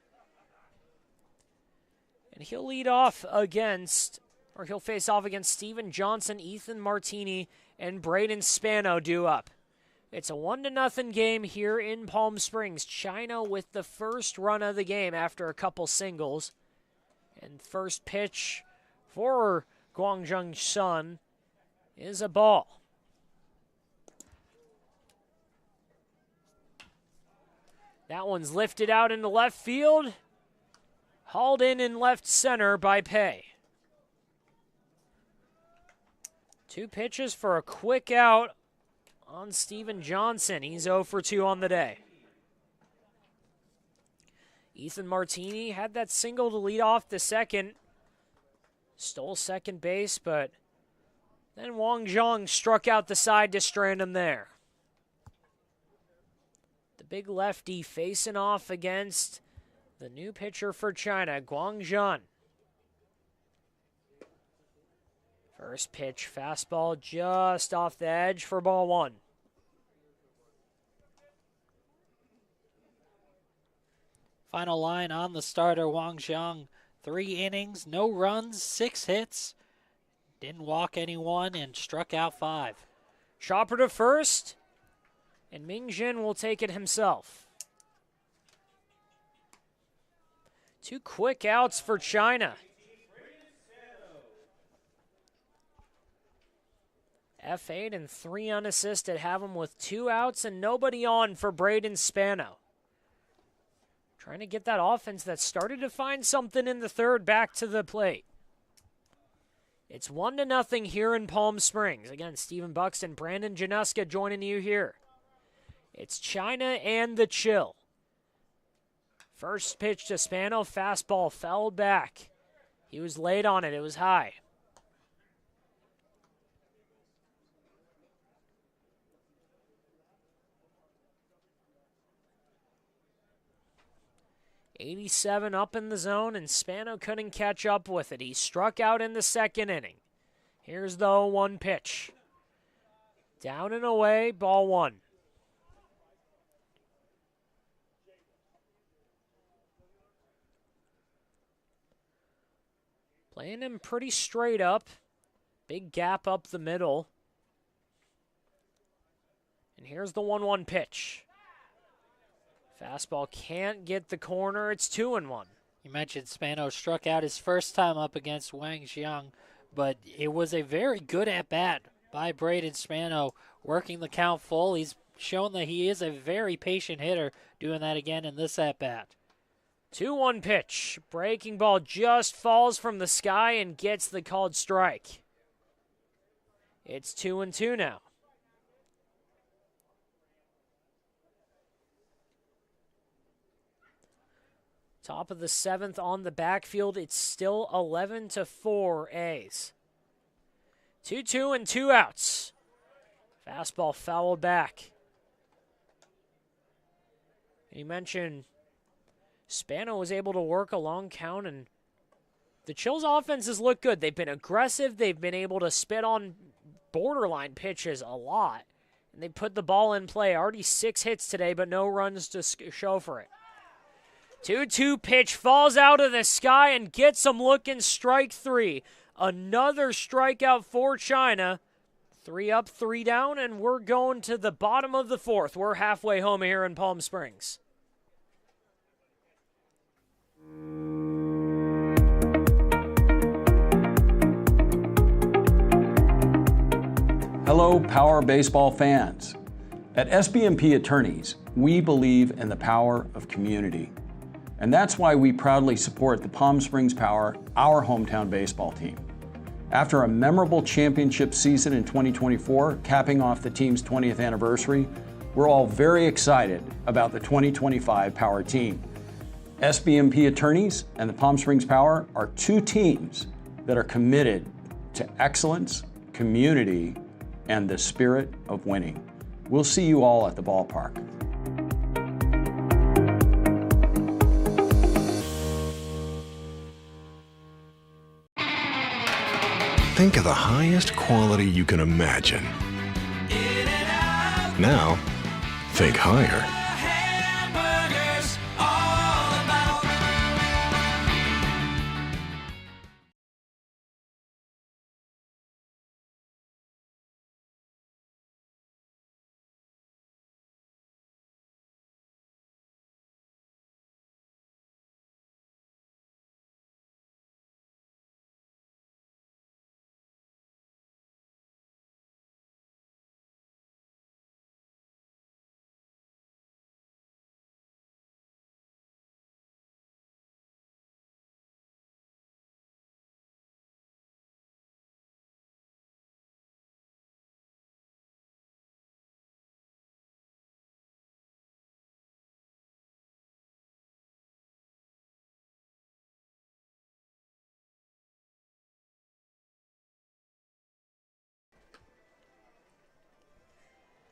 And he'll lead off against, or he'll face off against Steven Johnson, Ethan Martini, and Braden Spano due up. It's a 1-0 game here in Palm Springs. China with the first run of the game after a couple singles. And first pitch for Wang Zhang-sun is a ball. That one's lifted out into left field. Hauled in left center by Pei. 2 pitches for a quick out on Steven Johnson. He's 0 for 2 on the day. Ethan Martini had that single to lead off the second. Stole second base, but then Wang Zhang struck out the side to strand him there. The big lefty facing off against the new pitcher for China, Guang Zhan. First pitch, fastball just off the edge for ball 1. Final line on the starter, Wang Zhang. 3 innings, no runs, 6 hits. Didn't walk anyone and struck out 5. Chopper to first, and Ming Jin will take it himself. 2 quick outs for China. F8 and 3 unassisted have him with 2 outs and nobody on for Braden Spano. Trying to get that offense that started to find something in the third back to the plate. It's 1-0 here in Palm Springs. Again, Stephen Buxton, Brandon Januska joining you here. It's China and the chill. First pitch to Spano, fastball fouled back. He was late on it, it was high. .87 up in the zone, and Spano couldn't catch up with it. He struck out in the second inning. Here's the 0-1 pitch. Down and away, ball 1. Playing him pretty straight up. Big gap up the middle. And here's the 1-1 pitch. Fastball can't get the corner. It's 2-1. You mentioned Spano struck out his first time up against Wang Zhang, but it was a very good at-bat by Braden Spano, working the count full. He's shown that he is a very patient hitter, doing that again in this at-bat. 2-1 pitch. Breaking ball just falls from the sky and gets the called strike. It's 2-2 now. Top of the 7th on the backfield. It's still 11-4 A's. 2-2 and 2 outs. Fastball fouled back. You mentioned Spano was able to work a long count, and the Chills offenses look good. They've been aggressive. They've been able to spit on borderline pitches a lot. And they put the ball in play. Already 6 hits today, but no runs to show for it. 2-2 pitch falls out of the sky and gets him looking, strike 3. Another strikeout for China. 3 up, 3 down, and we're going to the bottom of the 4th. We're halfway home here in Palm Springs. Hello, Power Baseball fans. At SBMP Attorneys, we believe in the power of community. And that's why we proudly support the Palm Springs Power, our hometown baseball team. After a memorable championship season in 2024, capping off the team's 20th anniversary, we're all very excited about the 2025 Power team. SBMP Attorneys and the Palm Springs Power are 2 teams that are committed to excellence, community, and the spirit of winning. We'll see you all at the ballpark. Think of the highest quality you can imagine. Now, think higher.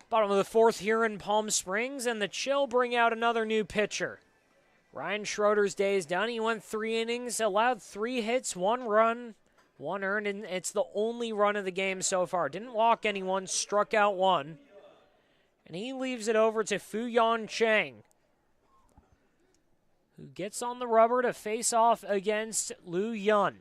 Bottom of the fourth here in Palm Springs, and the Chill bring out another new pitcher. Ryan Schroeder's day is done. He went 3 innings, allowed 3 hits, 1 run, 1 earned, and it's the only run of the game so far. Didn't walk anyone, struck out 1. And he leaves it over to Fuyan Cheng, who gets on the rubber to face off against Liu Yun,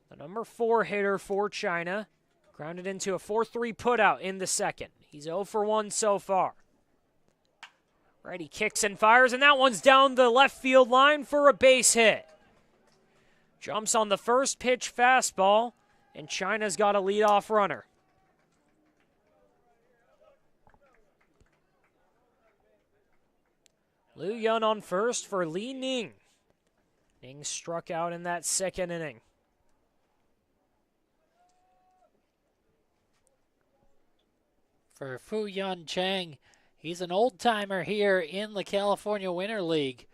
the number 4 hitter for China. Grounded into a 4-3 putout in the second. He's 0 for 1 so far. Right, he kicks and fires, and that one's down the left field line for a base hit. Jumps on the first pitch fastball, and China's got a leadoff runner. Liu Yun on first for Li Ning. Ning struck out in that second inning. For Fuyan Cheng, he's an old-timer here in the California Winter League.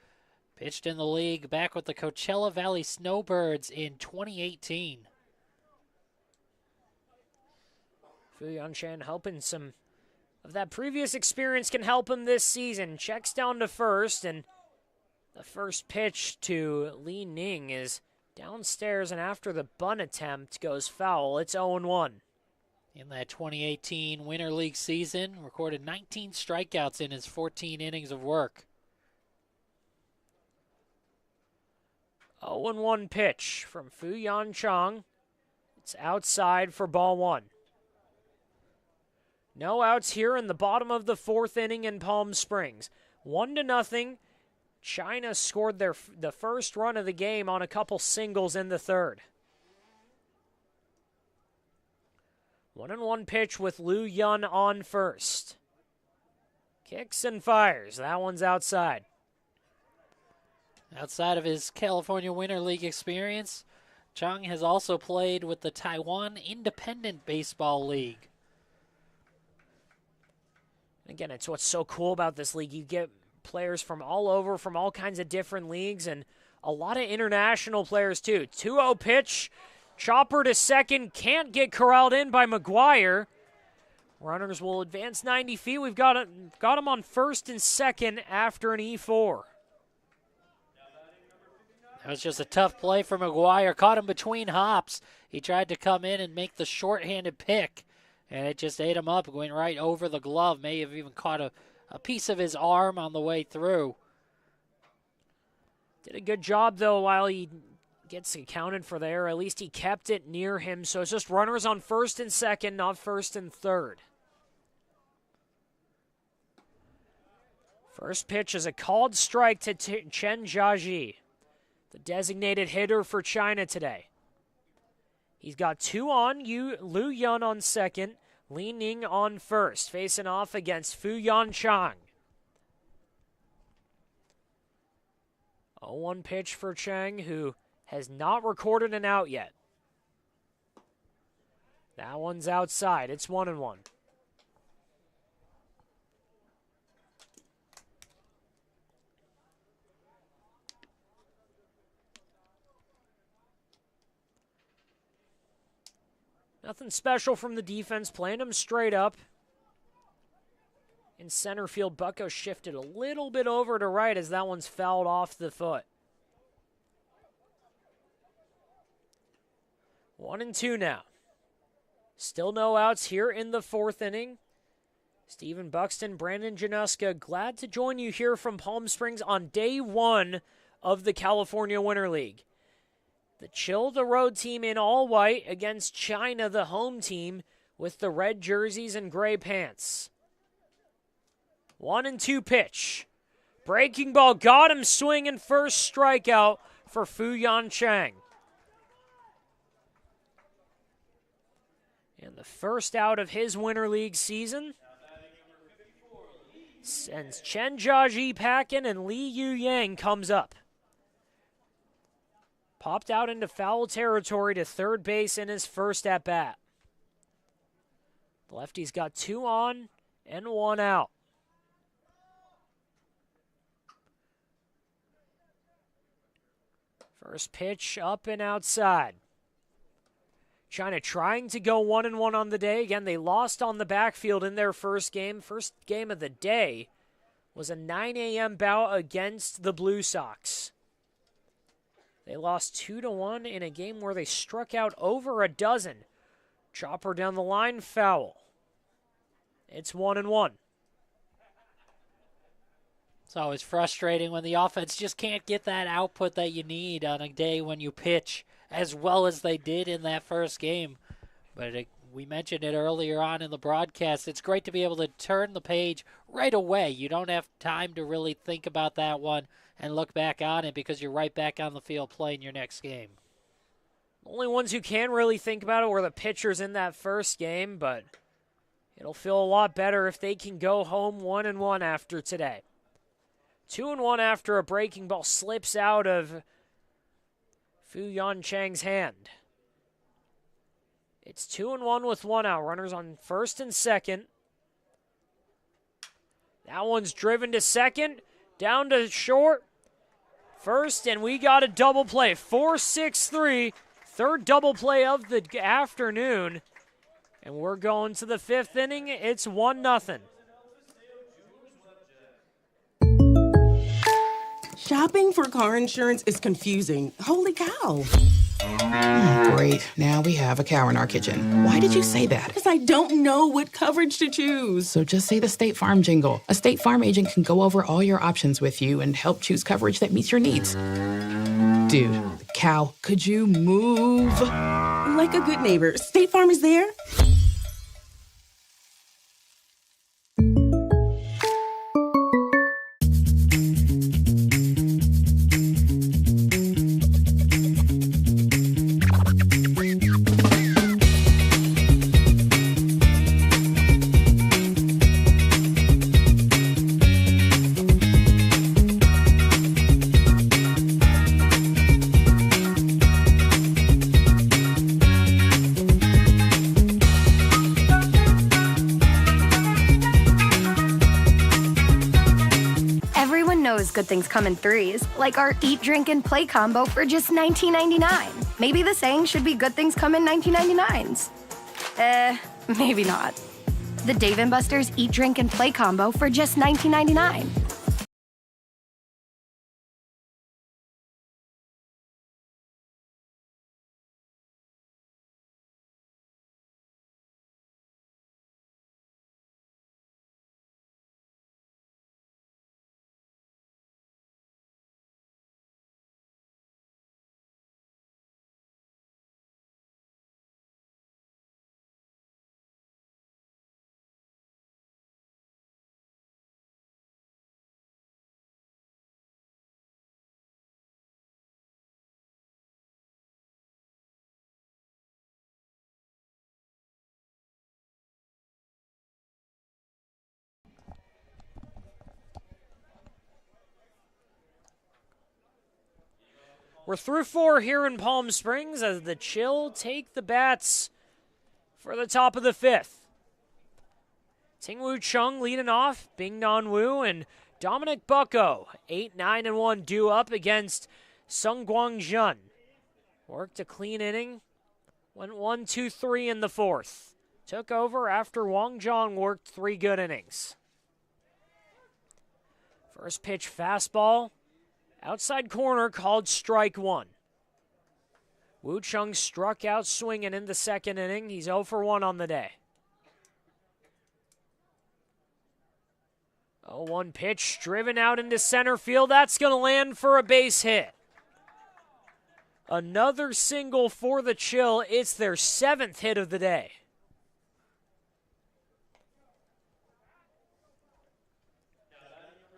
Pitched in the league back with the Coachella Valley Snowbirds in 2018. Fuyan Cheng helping some of that previous experience can help him this season. Checks down to first, and the first pitch to Li Ning is downstairs, and after the bunt attempt goes foul. It's 0-1. In that 2018 Winter League season, recorded 19 strikeouts in his 14 innings of work. 0-1 pitch from Fuyan Cheng. It's outside for ball 1. No outs here in the bottom of the 4th inning in Palm Springs. 1-0. China scored the first run of the game on a couple singles in the third. 1-1 pitch with Liu Yun on first. Kicks and fires. That one's outside. Outside of his California Winter League experience, Cheng has also played with the Taiwan Independent Baseball League. Again, it's what's so cool about this league. You get players from all over, from all kinds of different leagues, and a lot of international players too. 2-0 pitch. Chopper to second, can't get corralled in by McGuire. Runners will advance 90 feet. We've got him on first and second after an E4. That was just a tough play for McGuire. Caught him between hops. He tried to come in and make the short-handed pick, and it just ate him up, going right over the glove. May have even caught a piece of his arm on the way through. Did a good job, though, while he gets accounted for there. At least he kept it near him, so it's just runners on first and second, not first and third. First pitch is a called strike to Chen Jiaji, the designated hitter for China today. He's got 2 on, Liu Yun on second, Li Ning on first, facing off against Fuyan Cheng. 0-1 pitch for Cheng, who has not recorded an out yet. That one's outside. It's 1-1. Nothing special from the defense, playing them straight up. In center field, Bucko shifted a little bit over to right as that one's fouled off the foot. 1-2 now. Still no outs here in the fourth inning. Stephen Buxton, Brandon Januska, glad to join you here from Palm Springs on day one of the California Winter League. The Chill, the road team in all white, against China, the home team, with the red jerseys and gray pants. 1-2 pitch. Breaking ball got him swinging, first strikeout for Fu-Yan Chang. And the first out of his Winter League season sends Chen Jiaji packing, and Li Yu Yang comes up. Popped out into foul territory to third base in his first at-bat. The lefty's got 2 on and 1 out. First pitch up and outside. China trying to go 1-1 on the day. Again, they lost on the backfield in their first game. First game of the day was a 9 a.m. bout against the Blue Sox. They lost 2-1 in a game where they struck out over a dozen. Chopper down the line, foul. It's 1-1. It's always frustrating when the offense just can't get that output that you need on a day when you pitch as well as they did in that first game. But we mentioned it earlier on in the broadcast. It's great to be able to turn the page right away. You don't have time to really think about that one and look back on it because you're right back on the field playing your next game. Only ones who can really think about it were the pitchers in that first game, but it'll feel a lot better if they can go home 1-1 after today. 2-1 after a breaking ball slips out of Fu-Yan Chang's hand. It's 2-1 with 1 out. Runners on first and second. That one's driven to second. Down to short. First, and we got a double play. 4-6-3. Third double play of the afternoon. And we're going to the fifth inning. It's 1-0. Shopping for car insurance is confusing. Holy cow. Great. Now we have a cow in our kitchen. Why did you say that? Because I don't know what coverage to choose. So just say the State Farm jingle. A State Farm agent can go over all your options with you and help choose coverage that meets your needs. Dude, cow, could you move? Like a good neighbor, State Farm is there. Good things come in threes, like our Eat, Drink, and Play combo for just $19.99. Maybe the saying should be good things come in 1999s. Maybe not. The Dave & Buster's Eat, Drink, and Play combo for just $19.99. We're through 4 here in Palm Springs as the Chill take the bats for the top of the 5th. Tingwu Chung leading off, Bing Nan Wu and Dominic Bucko, 8-9-1 due up against Sung Guang Jun. Worked a clean inning, went 1-2-3 in the 4th. Took over after Wang Zhang worked 3 good innings. First pitch fastball. Outside corner called strike 1. Wu Chung struck out swinging in the second inning. He's 0 for 1 on the day. 0-1 pitch driven out into center field. That's going to land for a base hit. Another single for the Chill. It's their 7th hit of the day.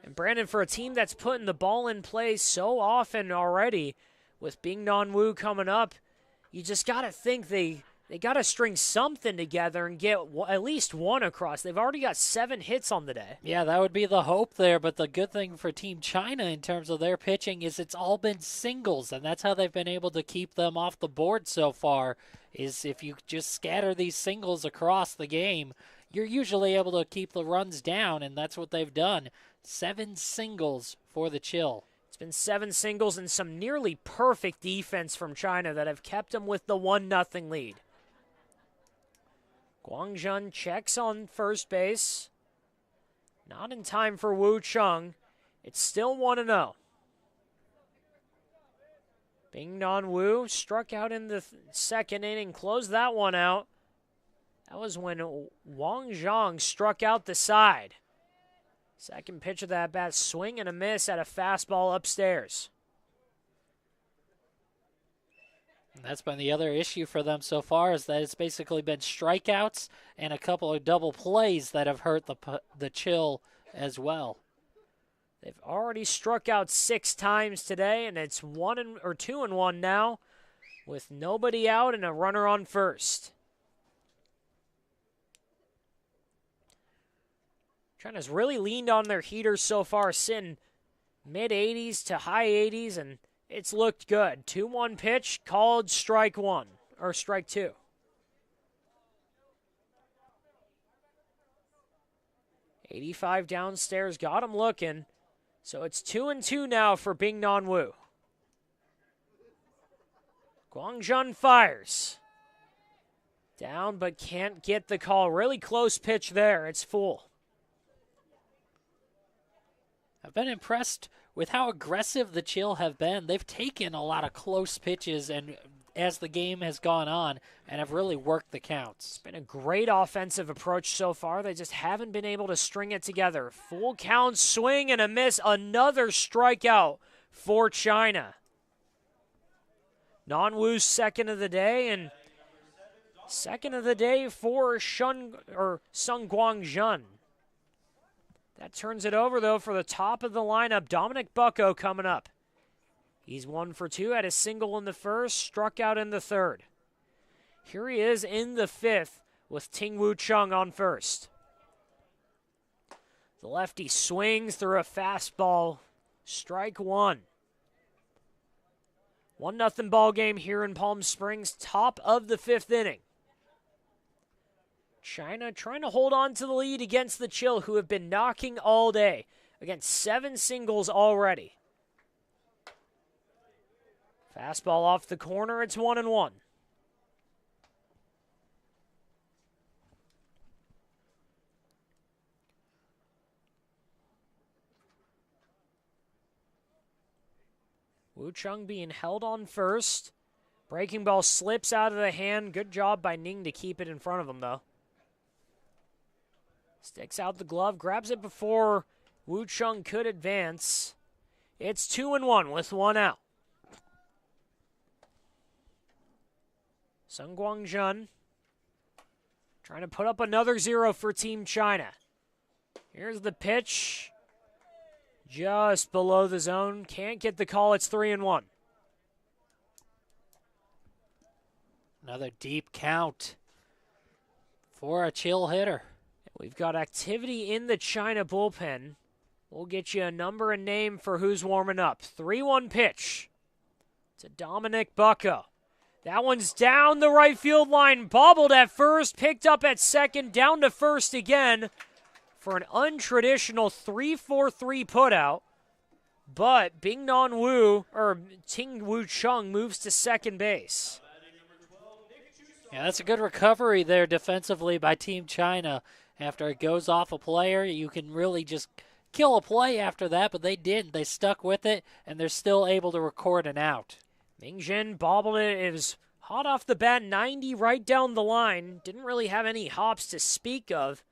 And Brandon, for a team that's putting the ball in play so often already, with Bing Non Wu coming up, you just got to think they got to string something together and get at least one across. They've already got 7 hits on the day. Yeah, that would be the hope there, but the good thing for Team China in terms of their pitching is it's all been singles, and that's how they've been able to keep them off the board so far, is if you just scatter these singles across the game, you're usually able to keep the runs down, and that's what they've done. 7 singles for the Chill. It's been 7 singles and some nearly perfect defense from China that have kept them with the 1-0 lead. Guangjun checks on first base. Not in time for Wu Chung. It's still 1-0. Bing Non Wu struck out in the second inning, closed that one out. That was when Wang Zhang struck out the side. Second pitch of that bat, swing and a miss at a fastball upstairs. And that's been the other issue for them so far, is that it's basically been strikeouts and a couple of double plays that have hurt the Chill as well. They've already struck out 6 times today, and it's 2-1 now, with nobody out and a runner on first. China's really leaned on their heaters so far, sitting mid-80s to high 80s, and it's looked good. 2-1 pitch, called strike 2. $85 downstairs, got him looking. So it's 2-2 now for Bing Non Wu. Guangjun fires. Down, but can't get the call. Really close pitch there. It's full. I've been impressed with how aggressive the Chill have been. They've taken a lot of close pitches and as the game has gone on and have really worked the counts. It's been a great offensive approach so far. They just haven't been able to string it together. Full count, swing and a miss. Another strikeout for China. Non Wu's second of the day, and second of the day for Sung Guangjun. That turns it over, though, for the top of the lineup. Dominic Bucko coming up. He's 1 for 2, had a single in the first, struck out in the third. Here he is in the 5th with Ting Wu Chung on first. The lefty swings through a fastball. Strike 1. 1-0 ball game here in Palm Springs, top of the 5th inning. China trying to hold on to the lead against the Chill, who have been knocking all day. Against 7 singles already. Fastball off the corner, it's 1-1. Wu Chung being held on first. Breaking ball slips out of the hand. Good job by Ning to keep it in front of him, though. Sticks out the glove, grabs it before Wu Chung could advance. It's 2-1 with 1 out. Sung Guangjun trying to put up another 0 for Team China. Here's the pitch. Just below the zone. Can't get the call. It's 3-1. Another deep count for a Chill hitter. We've got activity in the China bullpen. We'll get you a number and name for who's warming up. 3-1 pitch to Dominic Bucko. That one's down the right field line. Bobbled at first, picked up at second, down to first again for an untraditional 3-4-3 putout. But Bing Non Wu, or Ting Wu Chung, moves to second base. Yeah, that's a good recovery there defensively by Team China. After it goes off a player, you can really just kill a play after that, but they didn't. They stuck with it, and they're still able to record an out. Ming Jin bobbled it. It was hot off the bat, 90 right down the line. Didn't really have any hops to speak of.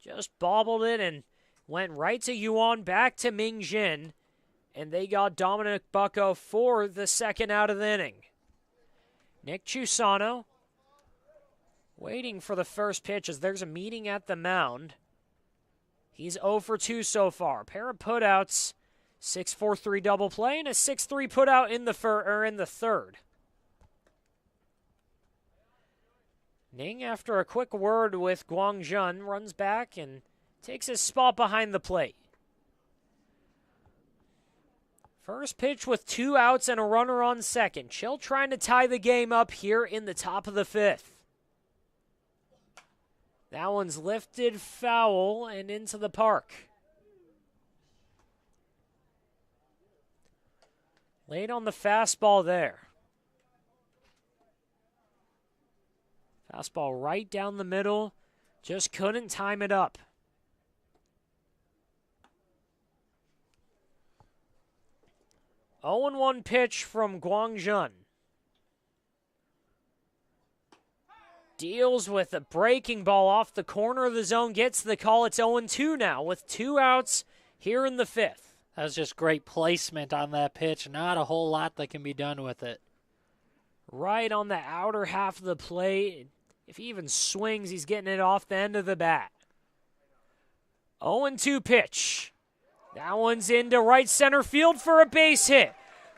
Just bobbled it and went right to Yuan, back to Ming Jin. And they got Dominic Bucko for the second out of the inning. Nick Chusano waiting for the first pitch as there's a meeting at the mound. He's 0 for 2 so far. Pair of putouts, 6-4-3 double play, and a 6-3 putout in the third. Ning, after a quick word with Guangjun, runs back and takes his spot behind the plate. First pitch with 2 outs and a runner on second. Chill trying to tie the game up here in the top of the 5th. That one's lifted foul and into the park. Late on the fastball there. Fastball right down the middle. Just couldn't time it up. Oh, 0-1 pitch from Guangjun. Deals with a breaking ball off the corner of the zone. Gets the call. It's 0-2 now with 2 outs here in the 5th. That was just great placement on that pitch. Not a whole lot that can be done with it. Right on the outer half of the plate. If he even swings, he's getting it off the end of the bat. 0-2 pitch. That one's into right center field for a base hit.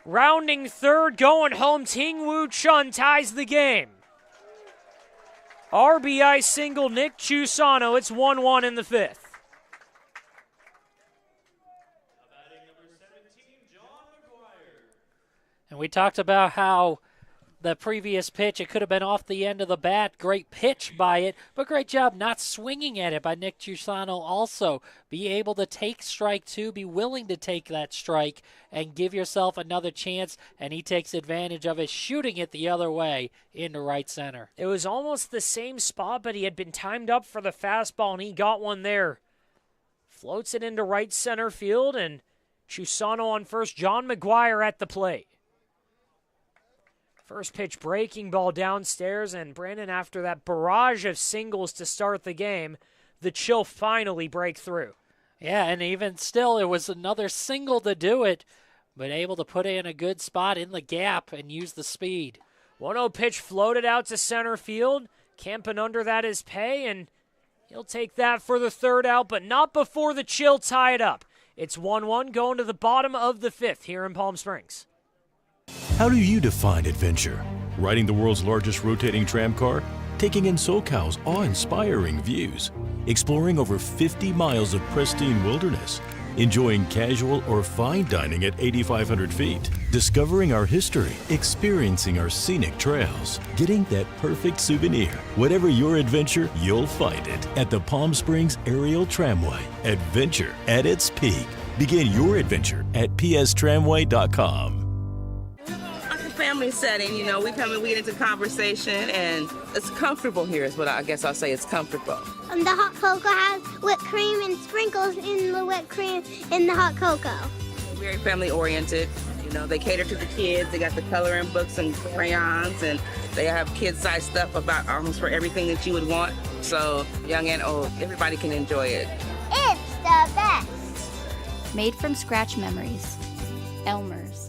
Rounding third, going home, Ting Woo Chun ties the game. RBI single, Nick Chusano. It's 1-1 in the 5th. And we talked about how the previous pitch, it could have been off the end of the bat. Great pitch by it, but great job not swinging at it by Nick Chusano also. Be able to take strike 2, be willing to take that strike, and give yourself another chance, and he takes advantage of it, shooting it the other way into right center. It was almost the same spot, but he had been timed up for the fastball, and he got one there. Floats it into right center field, and Chusano on first. John McGuire at the plate. First pitch breaking ball downstairs, and Brandon, after that barrage of singles to start the game, the Chill finally break through. Yeah, and even still, it was another single to do it, but able to put it in a good spot in the gap and use the speed. 1-0 pitch floated out to center field. Camping under that is Pay, and he'll take that for the third out, but not before the Chill tie it up. It's 1-1 going to the bottom of the 5th here in Palm Springs. How do you define adventure? Riding the world's largest rotating tram car? Taking in SoCal's awe-inspiring views? Exploring over 50 miles of pristine wilderness? Enjoying casual or fine dining at 8,500 feet? Discovering our history? Experiencing our scenic trails? Getting that perfect souvenir? Whatever your adventure, you'll find it at the Palm Springs Aerial Tramway. Adventure at its peak. Begin your adventure at pstramway.com. Family setting, you know, we come and we get into conversation, and it's comfortable here is what I guess I'll say. It's comfortable. The hot cocoa has whipped cream and sprinkles in the whipped cream in the hot cocoa. Very family oriented. You know, they cater to the kids. They got the coloring books and crayons, and they have kid-sized stuff about almost for everything that you would want. So young and old, everybody can enjoy it. It's the best. Made from scratch memories. Elmer's.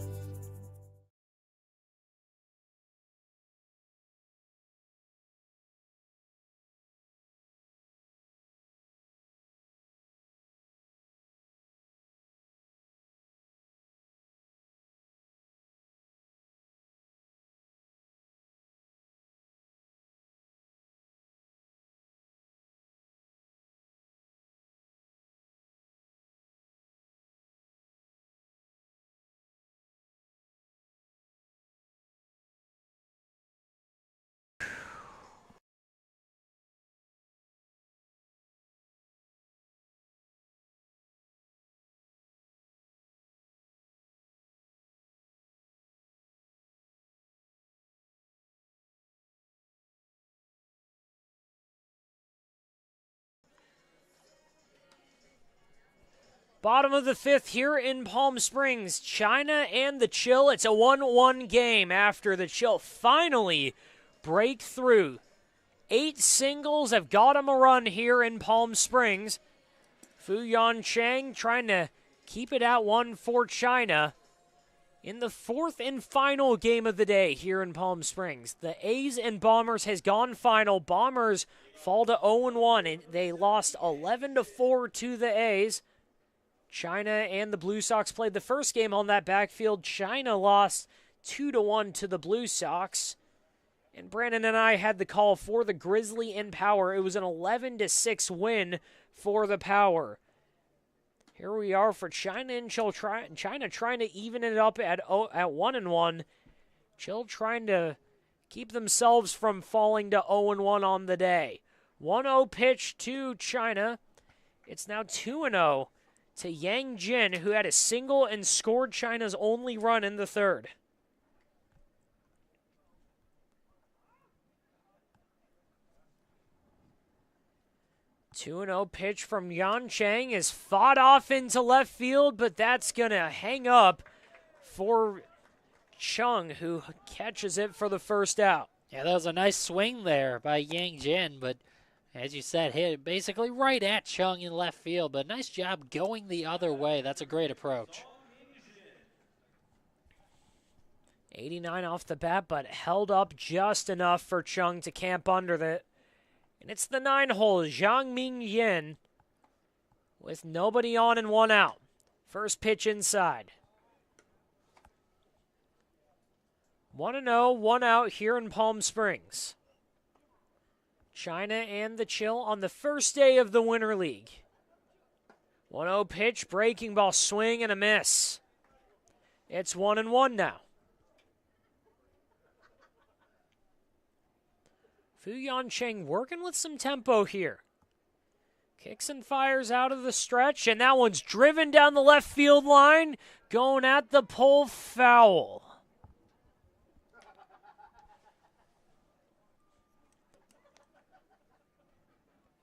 Bottom of the 5th here in Palm Springs. China and the Chill. It's a 1-1 game after the Chill finally break through. 8 singles have got him a run here in Palm Springs. Fuyan Chang trying to keep it at 1 for China. In the 4th and final game of the day here in Palm Springs, the A's and Bombers has gone final. Bombers fall to 0-1, and they lost 11-4 to the A's. China and the Blue Sox played the first game on that backfield. China lost 2-1 to the Blue Sox. And Brandon and I had the call for the Grizzly in Power. It was an 11-6 win for the Power. Here we are for China and Chill. China trying to even it up at 1-1. Chill trying to keep themselves from falling to 0-1 on the day. 1-0 pitch to China. It's now 2-0 to Yang Jin, who had a single and scored China's only run in the 3rd. Two-0 pitch from Yan Chang is fought off into left field, but that's going to hang up for Chung, who catches it for the first out. Yeah, that was a nice swing there by Yang Jin, but as you said, hit it basically right at Chung in left field, but nice job going the other way. That's a great approach. 89 off the bat, but held up just enough for Chung to camp under it. And it's the 9-hole, Zhang Ming Yin, with nobody on and 1 out. First pitch inside. 1-0, 1 out here in Palm Springs. China and the Chill on the first day of the Winter League. 1-0 pitch, breaking ball, swing and a miss. It's 1-1 now. Fuyan Chang working with some tempo here. Kicks and fires out of the stretch, and that one's driven down the left field line, going at the pole, foul.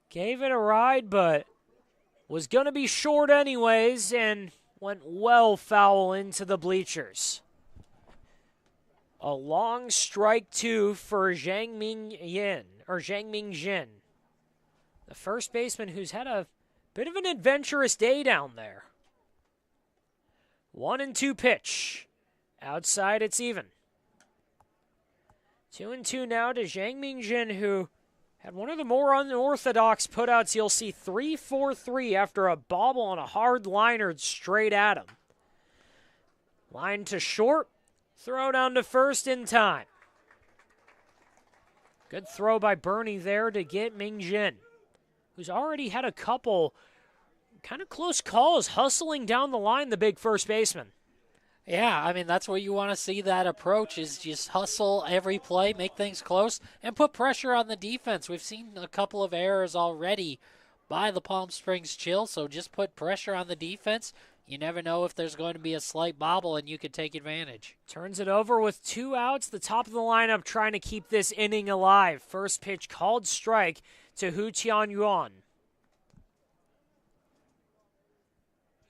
Gave it a ride, but was going to be short anyways, and went well foul into the bleachers. A long strike 2 for Zhang Ming Jin. The first baseman who's had a bit of an adventurous day down there. 1-2 pitch. Outside, it's even. 2-2 now to Zhang Ming Jin, who had one of the more unorthodox putouts you'll see. 3-4-3 after a bobble on a hard liner straight at him. Line to short. Throw down to first in time. Good throw by Bernie there to get Ming Jin, who's already had a couple kind of close calls, hustling down the line, the big first baseman. Yeah, I mean, that's what you want to see, that approach, is just hustle every play, make things close, and put pressure on the defense. We've seen a couple of errors already by the Palm Springs Chill, so just put pressure on the defense. You never know if there's going to be a slight bobble, and you could take advantage. Turns it over with 2 outs. The top of the lineup trying to keep this inning alive. First pitch called strike to Hu Tianyuan.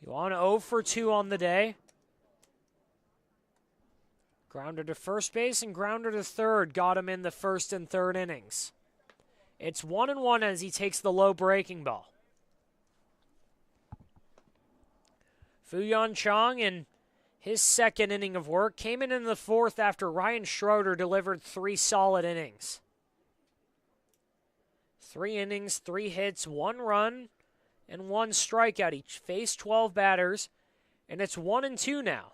Yuan 0 for 2 on the day. Grounder to first base and grounder to third got him in the first and third innings. It's 1-1 as he takes the low breaking ball. Fuyan Chang in his second inning of work came in the 4th after Ryan Schroeder delivered 3 solid innings. 3 innings, 3 hits, 1 run, and 1 strikeout. He faced 12 batters, and it's 1-2 now.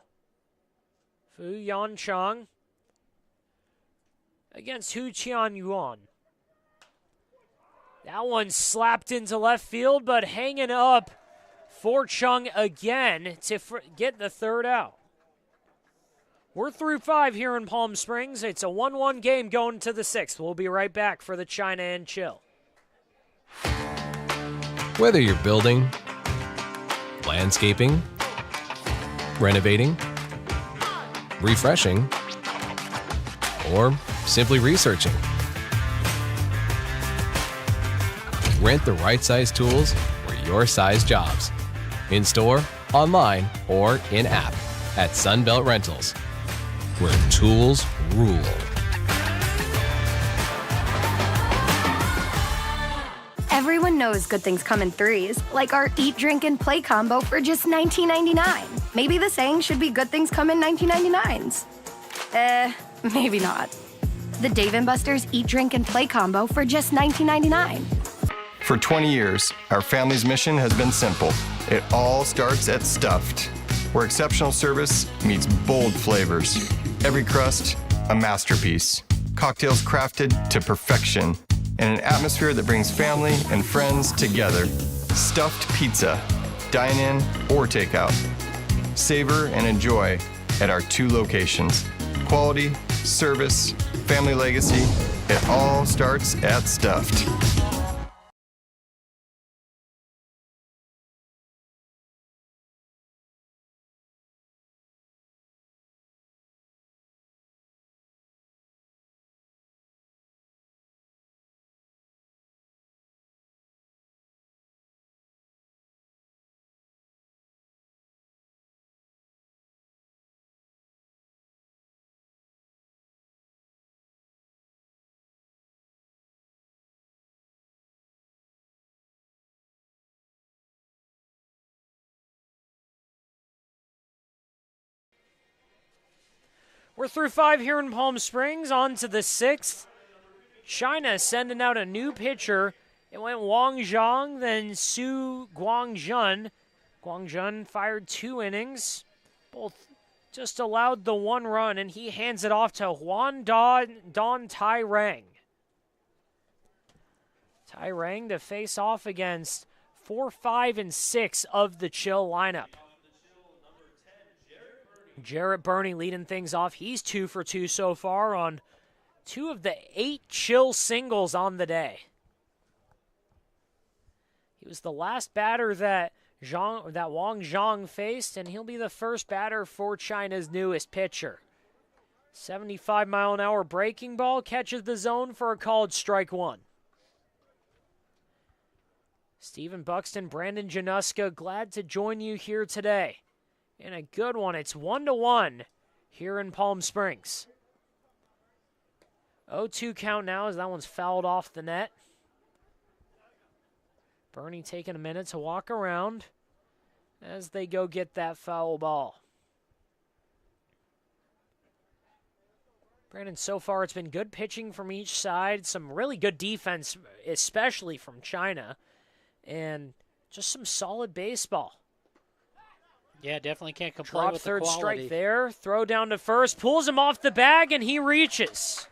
Fuyan Chang against Hu Tianyuan. That one slapped into left field, but hanging up for Chung again to get the 3rd out. We're through 5 here in Palm Springs. It's a 1-1 game going to the 6th. We'll be right back for the China and Chill. Whether you're building, landscaping, renovating, refreshing, or simply researching, rent the right size tools for your size jobs. In-store, online, or in-app at Sunbelt Rentals, where tools rule. Everyone knows good things come in threes, like our eat, drink, and play combo for just $19.99. Maybe the saying should be good things come in 19.99s. Maybe not. The Dave & Buster's Eat, Drink, and Play combo for just $19.99. For 20 years, our family's mission has been simple. It all starts at Stuffed, where exceptional service meets bold flavors. Every crust, a masterpiece. Cocktails crafted to perfection in an atmosphere that brings family and friends together. Stuffed pizza, dine-in or takeout. Savor and enjoy at our 2 locations. Quality, service, family legacy, it all starts at Stuffed. We're through 5 here in Palm Springs. On to the 6th. China sending out a new pitcher. It went Wang Zhang, then Su Guangjun. Guangjun fired 2 innings. Both just allowed the 1 run, and he hands it off to Huan Don Tai Rang. Tai Rang to face off against 4, 5, and 6 of the Chill lineup. Jarrett Burney leading things off. He's 2 for 2 so far on 2 of the 8 Chill singles on the day. He was the last batter that Wang Zhang faced, and he'll be the first batter for China's newest pitcher. 75-mile-an-hour breaking ball catches the zone for a called strike 1. Stephen Buxton, Brandon Januska, glad to join you here today. And a good one. It's 1-1 here in Palm Springs. 0-2 count now as that one's fouled off the net. Burney taking a minute to walk around as they go get that foul ball. Brandon, so far it's been good pitching from each side, some really good defense, especially from China, and just some solid baseball. Yeah, definitely can't complain with the quality. Drop third strike there. Throw down to first. Pulls him off the bag, and he reaches.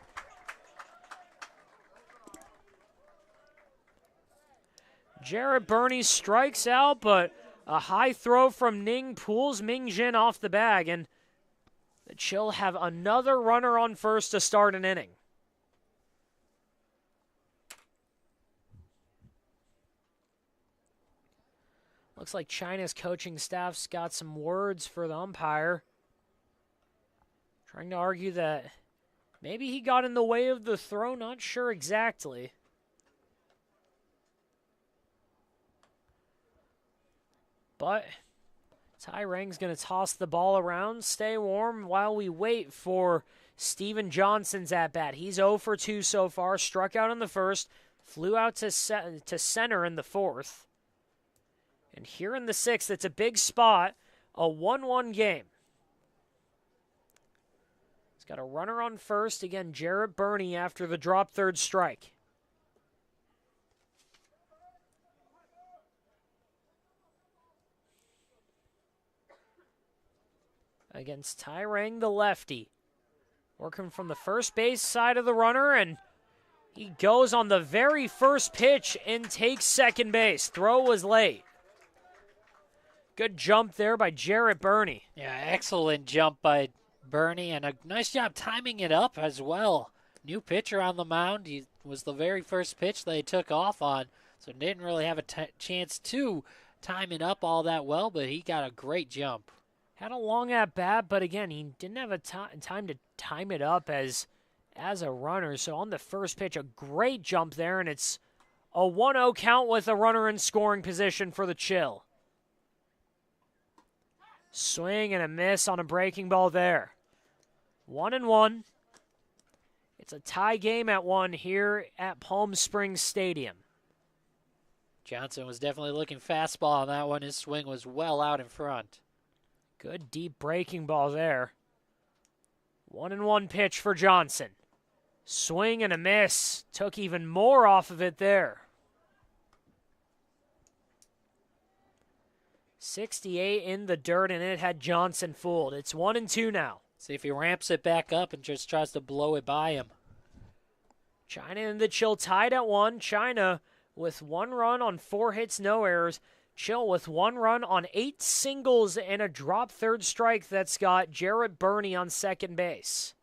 Jarrett Burney strikes out, but a high throw from Ning pulls Ming Jin off the bag, and the Chill have another runner on first to start an inning. Looks like China's coaching staff's got some words for the umpire. Trying to argue that maybe he got in the way of the throw, not sure exactly. But Tai Rang's going to toss the ball around, stay warm while we wait for Steven Johnson's at-bat. He's 0 for 2 so far, struck out in the first, flew out to center in the 4th. And here in the 6th, it's a big spot, a 1-1 game. He's got a runner on first. Again, Jarrett Burney after the drop third strike. Against Tai Rang, the lefty. Working from the first base side of the runner, and he goes on the very first pitch and takes second base. Throw was late. Good jump there by Jarrett Burney. Yeah, excellent jump by Burney, and a nice job timing it up as well. New pitcher on the mound. He was the very first pitch they took off on, so didn't really have a chance to time it up all that well, but he got a great jump. Had a long at-bat, but again, he didn't have a time to time it up as a runner. So on the first pitch, a great jump there, and it's a 1-0 count with a runner in scoring position for the Chill. Swing and a miss on a breaking ball there. 1-1. It's a tie game at 1 here at Palm Springs Stadium. Johnson was definitely looking fastball on that one. His swing was well out in front. Good deep breaking ball there. 1-1 pitch for Johnson. Swing and a miss. Took even more off of it there. 68 in the dirt, and it had Johnson fooled. It's 1-2 now. See if he ramps it back up and just tries to blow it by him. China and the Chill tied at 1. China with 1 run on 4 hits, no errors. Chill with 1 run on 8 singles and a drop third strike that's got Jarrett Burney on second base.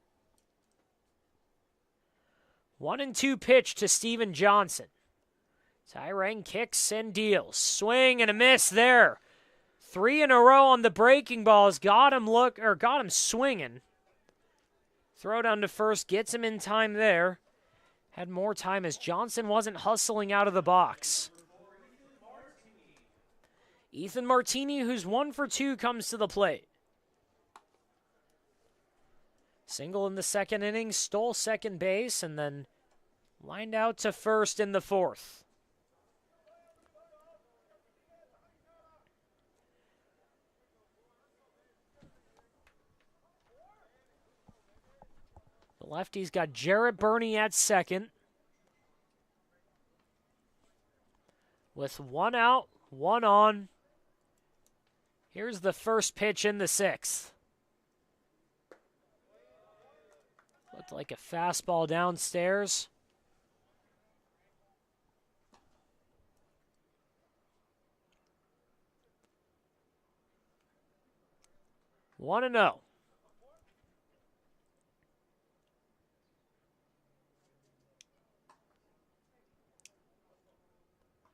1-2 pitch to Steven Johnson. Tyrang kicks and deals. Swing and a miss there. 3 in a row on the breaking balls. Got him swinging. Throw down to first, gets him in time there. Had more time as Johnson wasn't hustling out of the box. Ethan Martini, who's 1 for 2, comes to the plate. Single in the second inning, stole second base, and then lined out to first in the 4th. The lefty's got Jarrett Burney at second. With 1 out, 1 on. Here's the first pitch in the 6th. Looked like a fastball downstairs. One and 0.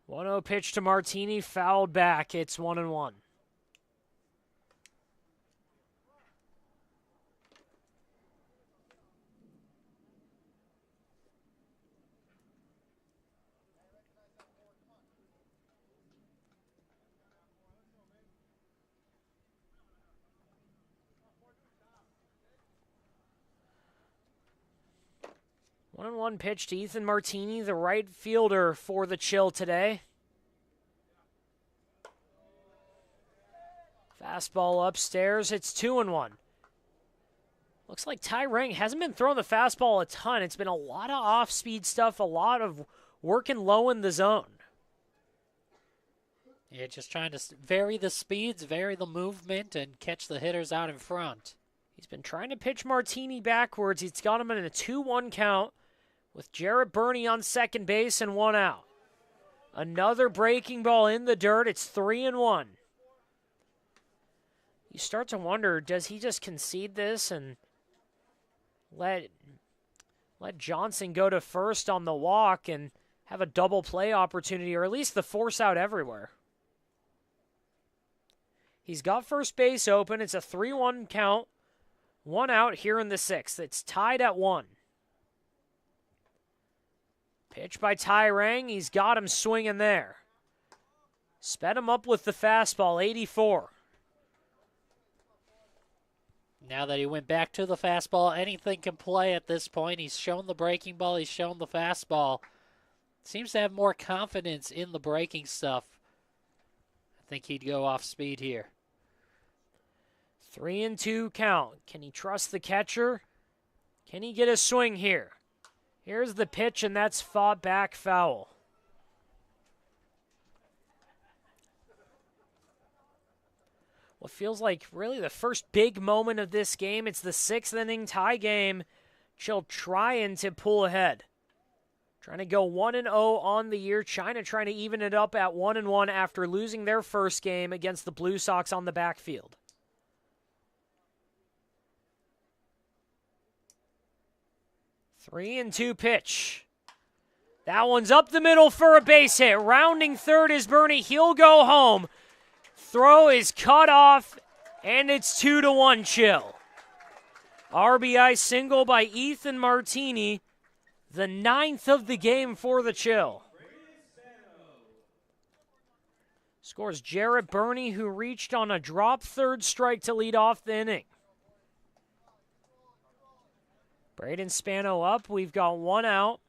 1-0 pitch to Martini, fouled back. It's 1-1. One pitch to Ethan Martini, the right fielder for the Chill today. Fastball upstairs. It's 2-1. Looks like Tyrang hasn't been throwing the fastball a ton. It's been a lot of off-speed stuff, a lot of working low in the zone. Yeah, just trying to vary the speeds, vary the movement, and catch the hitters out in front. He's been trying to pitch Martini backwards. He's got him in a 2-1 count with Jarrett Burney on second base and 1 out. Another breaking ball in the dirt. It's 3-1. You start to wonder, does he just concede this and let Johnson go to first on the walk and have a double play opportunity, or at least the force out everywhere? He's got first base open. It's a 3-1 count. 1 out here in the 6th. It's tied at 1. Pitch by Tyrang. He's got him swinging there. Sped him up with the fastball, 84. Now that he went back to the fastball, anything can play at this point. He's shown the breaking ball. He's shown the fastball. Seems to have more confidence in the breaking stuff. I think he'd go off speed here. 3-2 count. Can he trust the catcher? Can he get a swing here? Here's the pitch, and that's fought back foul. What feels like really the first big moment of this game. It's the 6th inning tie game. Chill trying to pull ahead. Trying to go 1-0 on the year. China trying to even it up at 1-1 after losing their first game against the Blue Sox on the backfield. 3-2 pitch. That one's up the middle for a base hit. Rounding third is Burney. He'll go home. Throw is cut off, and it's 2-1 Chill. RBI single by Ethan Martini, the 9th of the game for the Chill. Scores Jarrett Burney, who reached on a drop third strike to lead off the inning. Braden Spano up. We've got one out.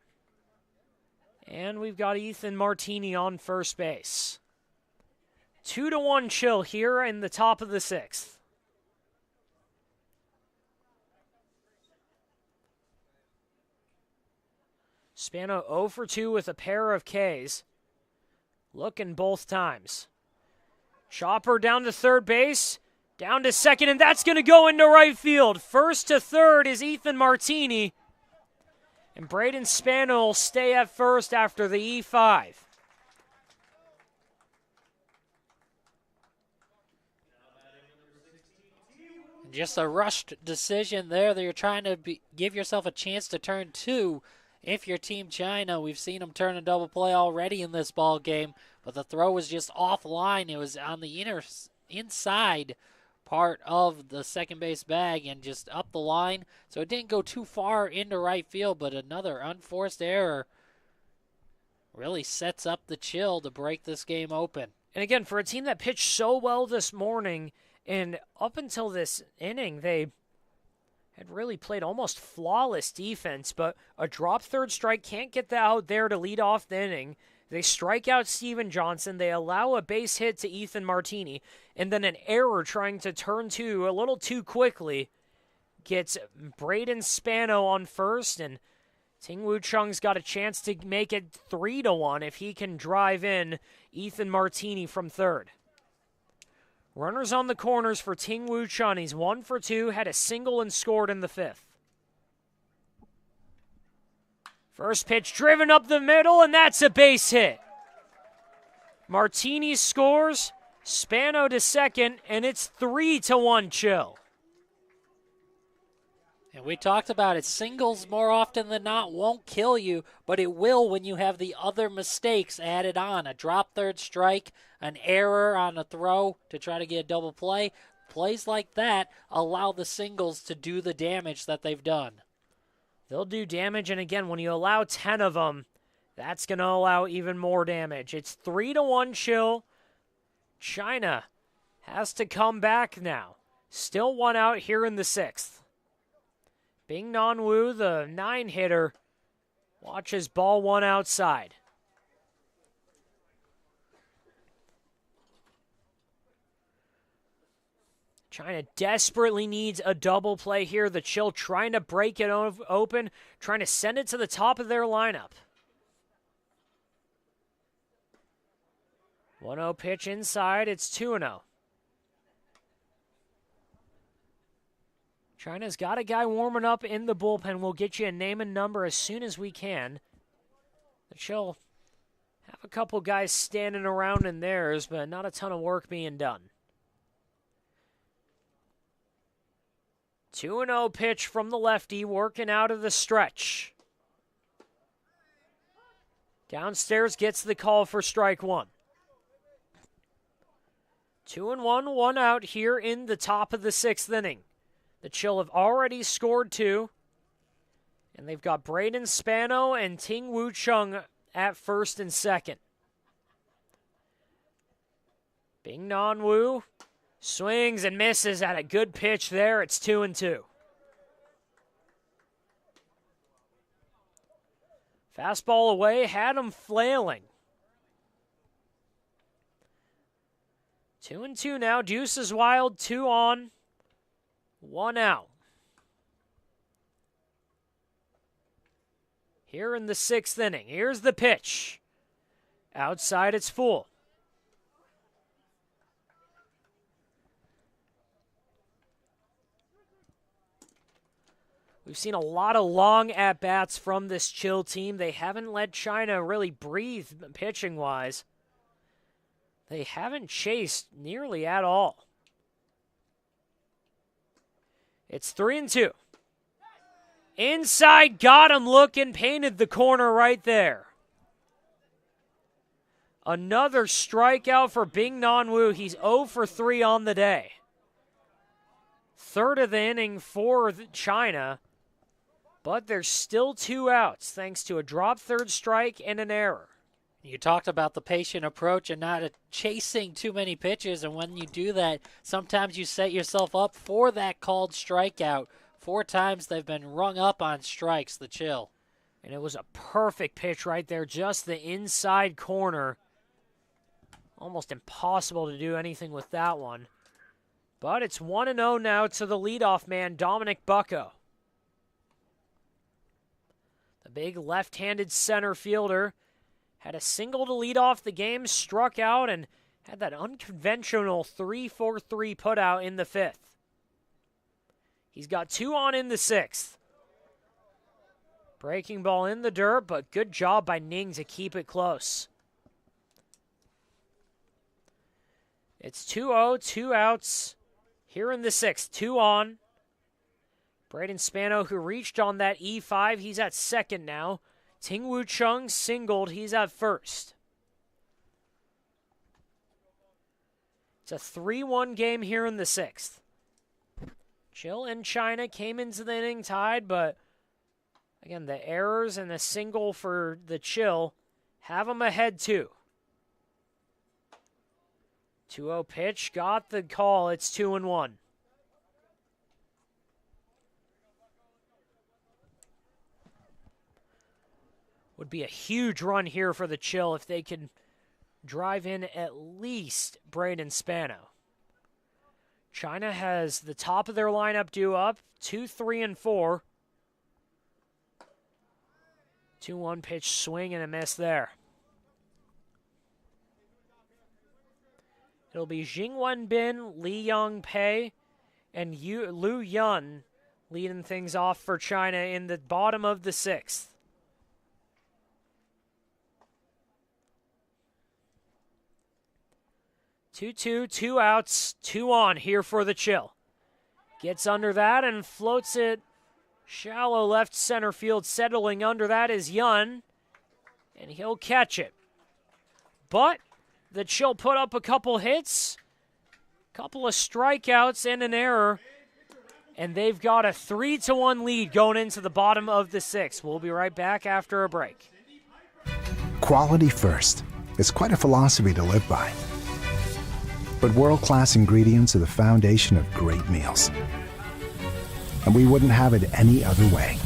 And we've got Ethan Martini on first base. 2-1 chill here in the top of the sixth. Spano 0 for 2 with a pair of Ks. Looking both times. Chopper down to third base, down to second, and that's going to go into right field. First to third is Ethan Martini. And Braden Spano will stay at first after the E5. Just a rushed decision there that you're trying to give yourself a chance to turn two. If you're Team China, we've seen them turn a double play already in this ball game, but the throw was just offline. It was on the inside part of the second base bag and just up the line, so it didn't go too far into right field, but another unforced error really sets up the chill to break this game open. And again, for a team that pitched so well this morning, and up until this inning, they had really played almost flawless defense, but a drop third strike can't get that out there to lead off the inning. They strike out Steven Johnson. They allow a base hit to Ethan Martini, and then an error trying to turn two a little too quickly gets Braden Spano on first, and Ting-Woo Chung's got a chance to make it 3-1 if he can drive in Ethan Martini from third. Runners on the corners for Ting-Woo Chun. He's 1 for 2, had a single and scored in the fifth. First pitch driven up the middle, and that's a base hit. Martini scores, Spano to second, and it's 3-1 chill. And we talked about it. Singles more often than not won't kill you, but it will when you have the other mistakes added on. A drop third strike, an error on a throw to try to get a double play. Plays like that allow the singles to do the damage that they've done. They'll do damage, and again, when you allow 10 of them, that's going to allow even more damage. It's 3-1 chill. China has to come back now. Still one out here in the sixth. Bing Non-Woo, the 9-hitter, watches ball one outside. China desperately needs a double play here. The chill trying to break it open, trying to send it to the top of their lineup. 1-0 pitch inside. It's 2-0. China's got a guy warming up in the bullpen. We'll get you a name and number as soon as we can. The chill have a couple guys standing around in theirs, but not a ton of work being done. 2-0 pitch from the lefty, working out of the stretch. Downstairs gets the call for strike one. 2-1, one out here in the top of the sixth inning. The Chill have already scored two, and they've got Braden Spano and Ting-Woo Chung at first and second. Bing Non-Woo swings and misses at a good pitch there. It's 2-2. Fastball away, had him flailing. 2-2 now. Deuce is wild, 2 on, 1 out. Here in the sixth inning. Here's the pitch. Outside, it's full. We've seen a lot of long at-bats from this Chill team. They haven't let China really breathe pitching-wise. They haven't chased nearly at all. It's 3-2. Inside, got him looking, painted the corner right there. Another strikeout for Bing Non-Woo. He's 0 for 3 on the day. Third of the inning for China, but there's still 2 outs thanks to a drop third strike and an error. You talked about the patient approach and not chasing too many pitches, and when you do that, sometimes you set yourself up for that called strikeout. 4 times they've been rung up on strikes, the Chill. And it was a perfect pitch right there, just the inside corner. Almost impossible to do anything with that one. But it's 1-0 now to the leadoff man, Dominic Bucco. The big left-handed center fielder had a single to lead off the game, struck out, and had that unconventional 3-4-3 putout in the 5th. He's got 2 on in the 6th. Breaking ball in the dirt, but good job by Ning to keep it close. It's 2-0, 2 outs here in the 6th. 2 on. Braden Spano, who reached on that E5, he's at second now. Ting Woo Chung singled, he's at first. It's a 3-1 game here in the 6th. Chill and China came into the inning tied, but again, the errors and the single for the Chill have them ahead too. 2-0 pitch, got the call, it's 2-1. Would be a huge run here for the Chill if they could drive in at least Braden Spano. China has the top of their lineup due up, 2, 3, and 4. 2-1 pitch swing and a miss there. It'll be Jing Wenbin, Lee Young Pei, and Lu Yun leading things off for China in the bottom of the 6th. Two outs, 2 on here for the Chill. Gets under that and floats it shallow left center field. Settling under that is Yun, and he'll catch it. But the Chill put up a couple hits, couple of strikeouts, and an error, and they've got a 3-1 lead going into the bottom of the 6th. We'll be right back after a break. Quality first. It's quite a philosophy to live by. But world-class ingredients are the foundation of great meals. And we wouldn't have it any other way.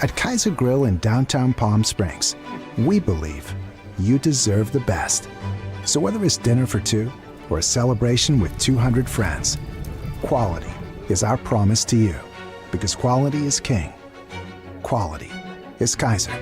At Kaiser Grill in downtown Palm Springs, we believe you deserve the best. So whether it's dinner for 2 or a celebration with 200 friends, quality is our promise to you. Because quality is king. Quality is Kaiser.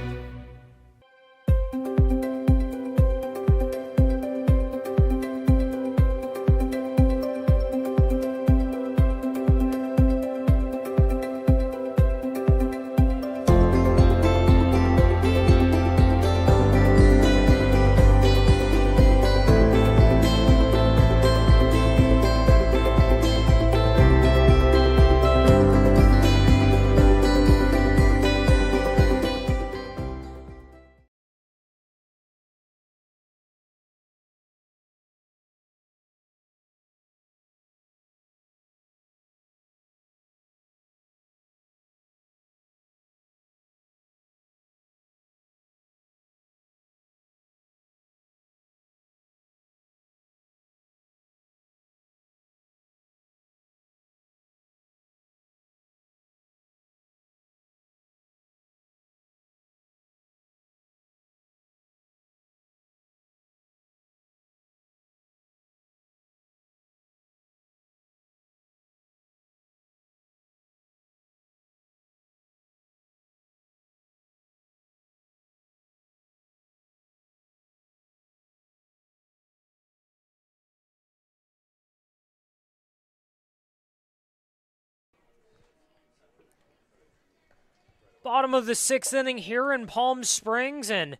Bottom of the 6th inning here in Palm Springs, and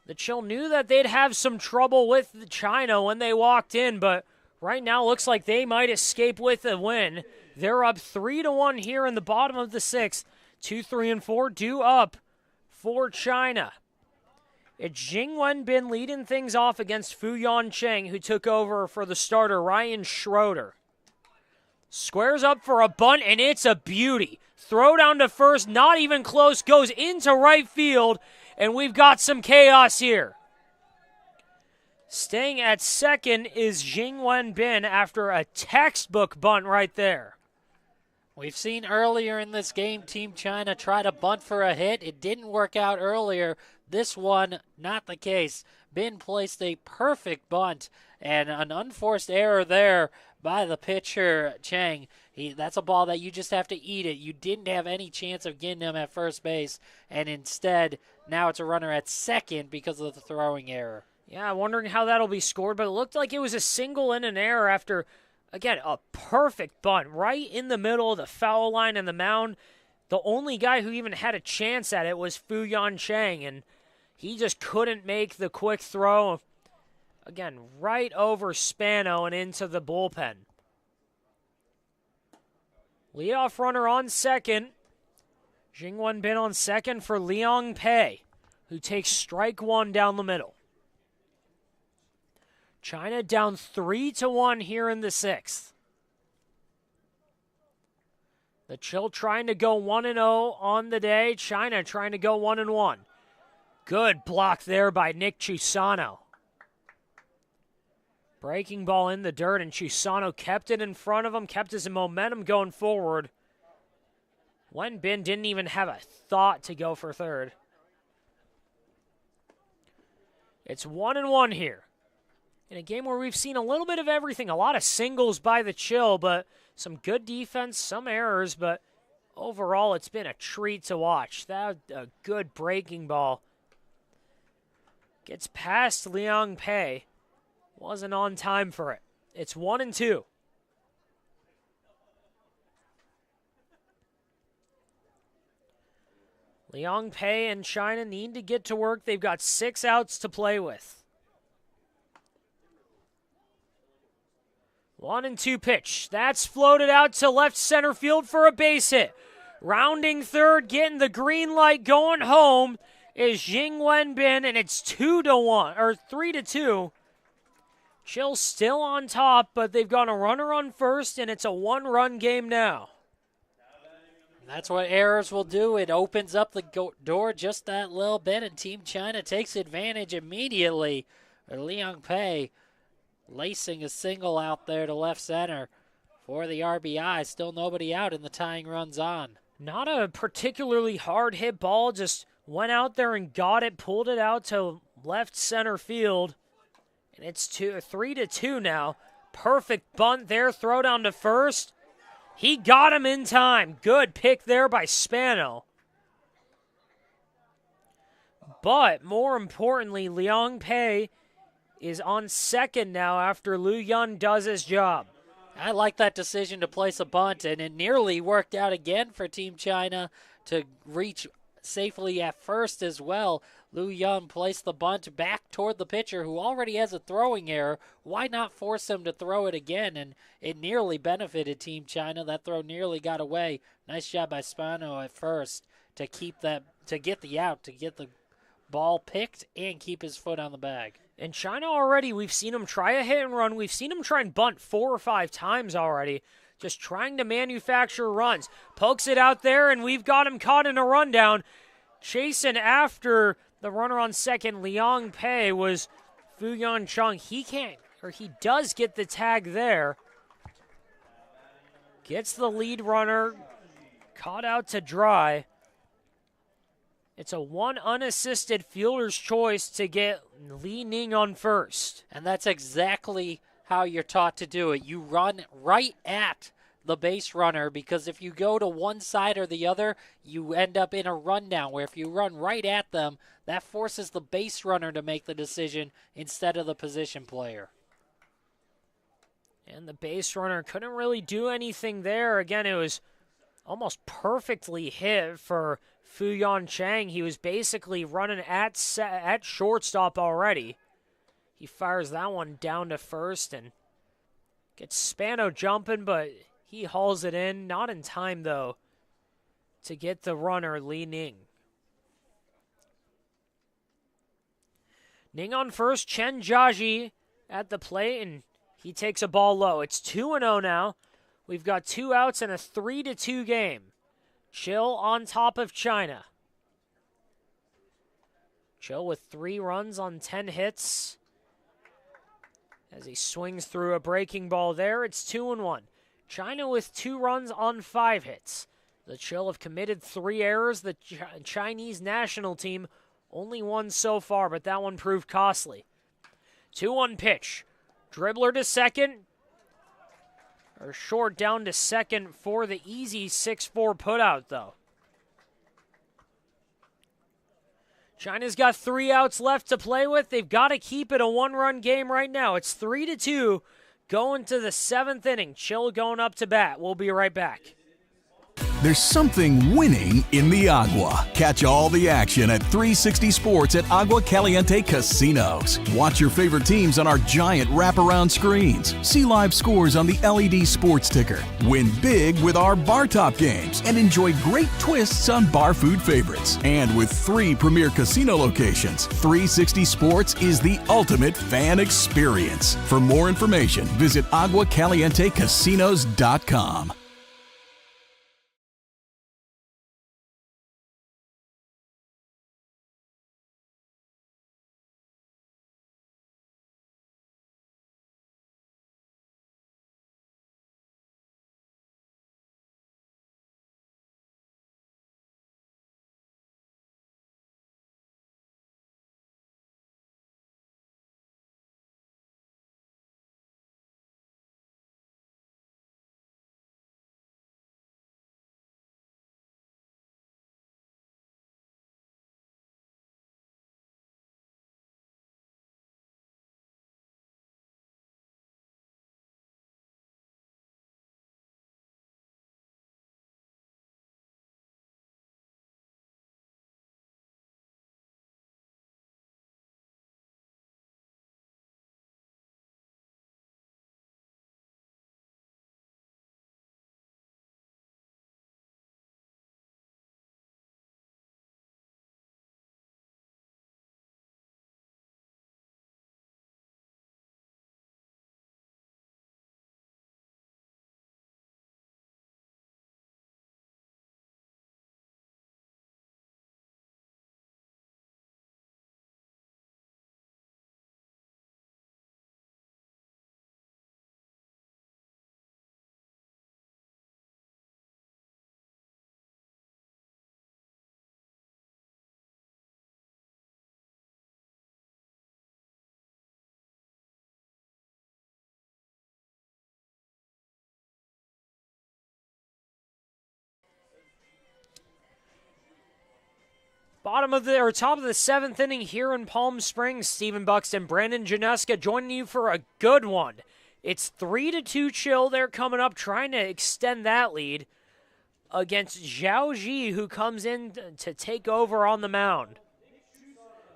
the Chill knew that they'd have some trouble with China when they walked in, but right now looks like they might escape with a win. They're up 3-1 here in the bottom of the 6th. 2, 3, and 4 due up for China. It's Jing Wenbin leading things off against Fu Yan Cheng, who took over for the starter, Ryan Schroeder. Squares up for a bunt, and it's a beauty. Throw down to first, not even close, goes into right field, and we've got some chaos here. Staying at second is Jing Wenbin after a textbook bunt right there. We've seen earlier in this game Team China try to bunt for a hit. It didn't work out earlier. This one, not the case. Bin placed a perfect bunt and an unforced error there by the pitcher, Chang. That's a ball that you just have to eat it. You didn't have any chance of getting him at first base, and instead, now it's a runner at second because of the throwing error. Yeah, wondering how that'll be scored, but it looked like it was a single and an error after, again, a perfect bunt right in the middle of the foul line and the mound. The only guy who even had a chance at it was Fuyan Chang, and he just couldn't make the quick throw. Again, right over Spano and into the bullpen. Leadoff runner on second. Jing Wenbin on second for Liang Pei, who takes strike one down the middle. China down 3-1 here in the sixth. The Chill trying to go 1-0 on the day. China trying to go 1-1. Good block there by Nick Chusano. Breaking ball in the dirt, and Chusano kept it in front of him, kept his momentum going forward. Wenbin didn't even have a thought to go for third. It's 1-1 here. In a game where we've seen a little bit of everything, a lot of singles by the Chill, but some good defense, some errors, but overall it's been a treat to watch. That a good breaking ball. Gets past Liang Pei. Wasn't on time for it. It's 1-2. Liang Pei and China need to get to work. They've got 6 outs to play with. 1-2 pitch. That's floated out to left center field for a base hit. Rounding third, getting the green light going home is Jing Wenbin, and it's 2-1 or 3-2. Chill still on top, but they've got a runner on first, and it's a 1-run game now. That's what errors will do. It opens up the door just that little bit, and Team China takes advantage immediately. Liang Pei lacing a single out there to left center for the RBI. Still nobody out, and the tying run's on. Not a particularly hard hit ball, just went out there and got it, pulled it out to left center field. And it's 3-2 now. Perfect bunt there, throw down to first. He got him in time. Good pick there by Spano. But more importantly, Liang Pei is on second now after Liu Yun does his job. I like that decision to place a bunt, and it nearly worked out again for Team China to reach safely at first as well. Liu Yun placed the bunt back toward the pitcher who already has a throwing error. Why not force him to throw it again? And it nearly benefited Team China. That throw nearly got away. Nice job by Spano at first to keep that, to get the out, to get the ball picked and keep his foot on the bag. In China already, we've seen him try a hit and run. We've seen him try and bunt 4 or 5 times already, just trying to manufacture runs. Pokes it out there, and we've got him caught in a rundown. Chasing after the runner on second, Liang Pei, was Fuyan Chang. He does get the tag there. Gets the lead runner caught out to dry. It's a 1 unassisted fielder's choice to get Li Ning on first. And that's exactly how you're taught to do it. You run right at the base runner, because if you go to one side or the other, you end up in a rundown where if you run right at them, that forces the base runner to make the decision instead of the position player. And the base runner couldn't really do anything there. Again, it was almost perfectly hit for Fuyan Chang. He was basically running at shortstop already. He fires that one down to first and gets Spano jumping, but he hauls it in. Not in time, though, to get the runner, Li Ning. Ning on first, Chen Jiaji at the plate, and he takes a ball low. It's 2-0 now. We've got 2 outs and a 3-2 game. Chill on top of China. Chill with 3 runs on 10 hits. As he swings through a breaking ball there, it's 2-1. China with 2 runs on 5 hits. The Chill have committed 3 errors. The Chinese national team only 1 so far, but that one proved costly. 2-1 pitch. Dribbler to second. Or short down to second for the easy 6-4 putout, though. China's got 3 outs left to play with. They've got to keep it a 1-run game right now. It's 3-2 going to the 7th inning. Chill going up to bat. We'll be right back. There's something winning in the Agua. Catch all the action at 360 Sports at Agua Caliente Casinos. Watch your favorite teams on our giant wraparound screens. See live scores on the LED sports ticker. Win big with our bar top games and enjoy great twists on bar food favorites. And with 3 premier casino locations, 360 Sports is the ultimate fan experience. For more information, visit aguacalientecasinos.com. Top of the 7th inning here in Palm Springs. Stephen Buxton, Brandon Janeska joining you for a good one. It's 3-2 Chill. They're coming up trying to extend that lead against Zhao Ji, who comes in to take over on the mound.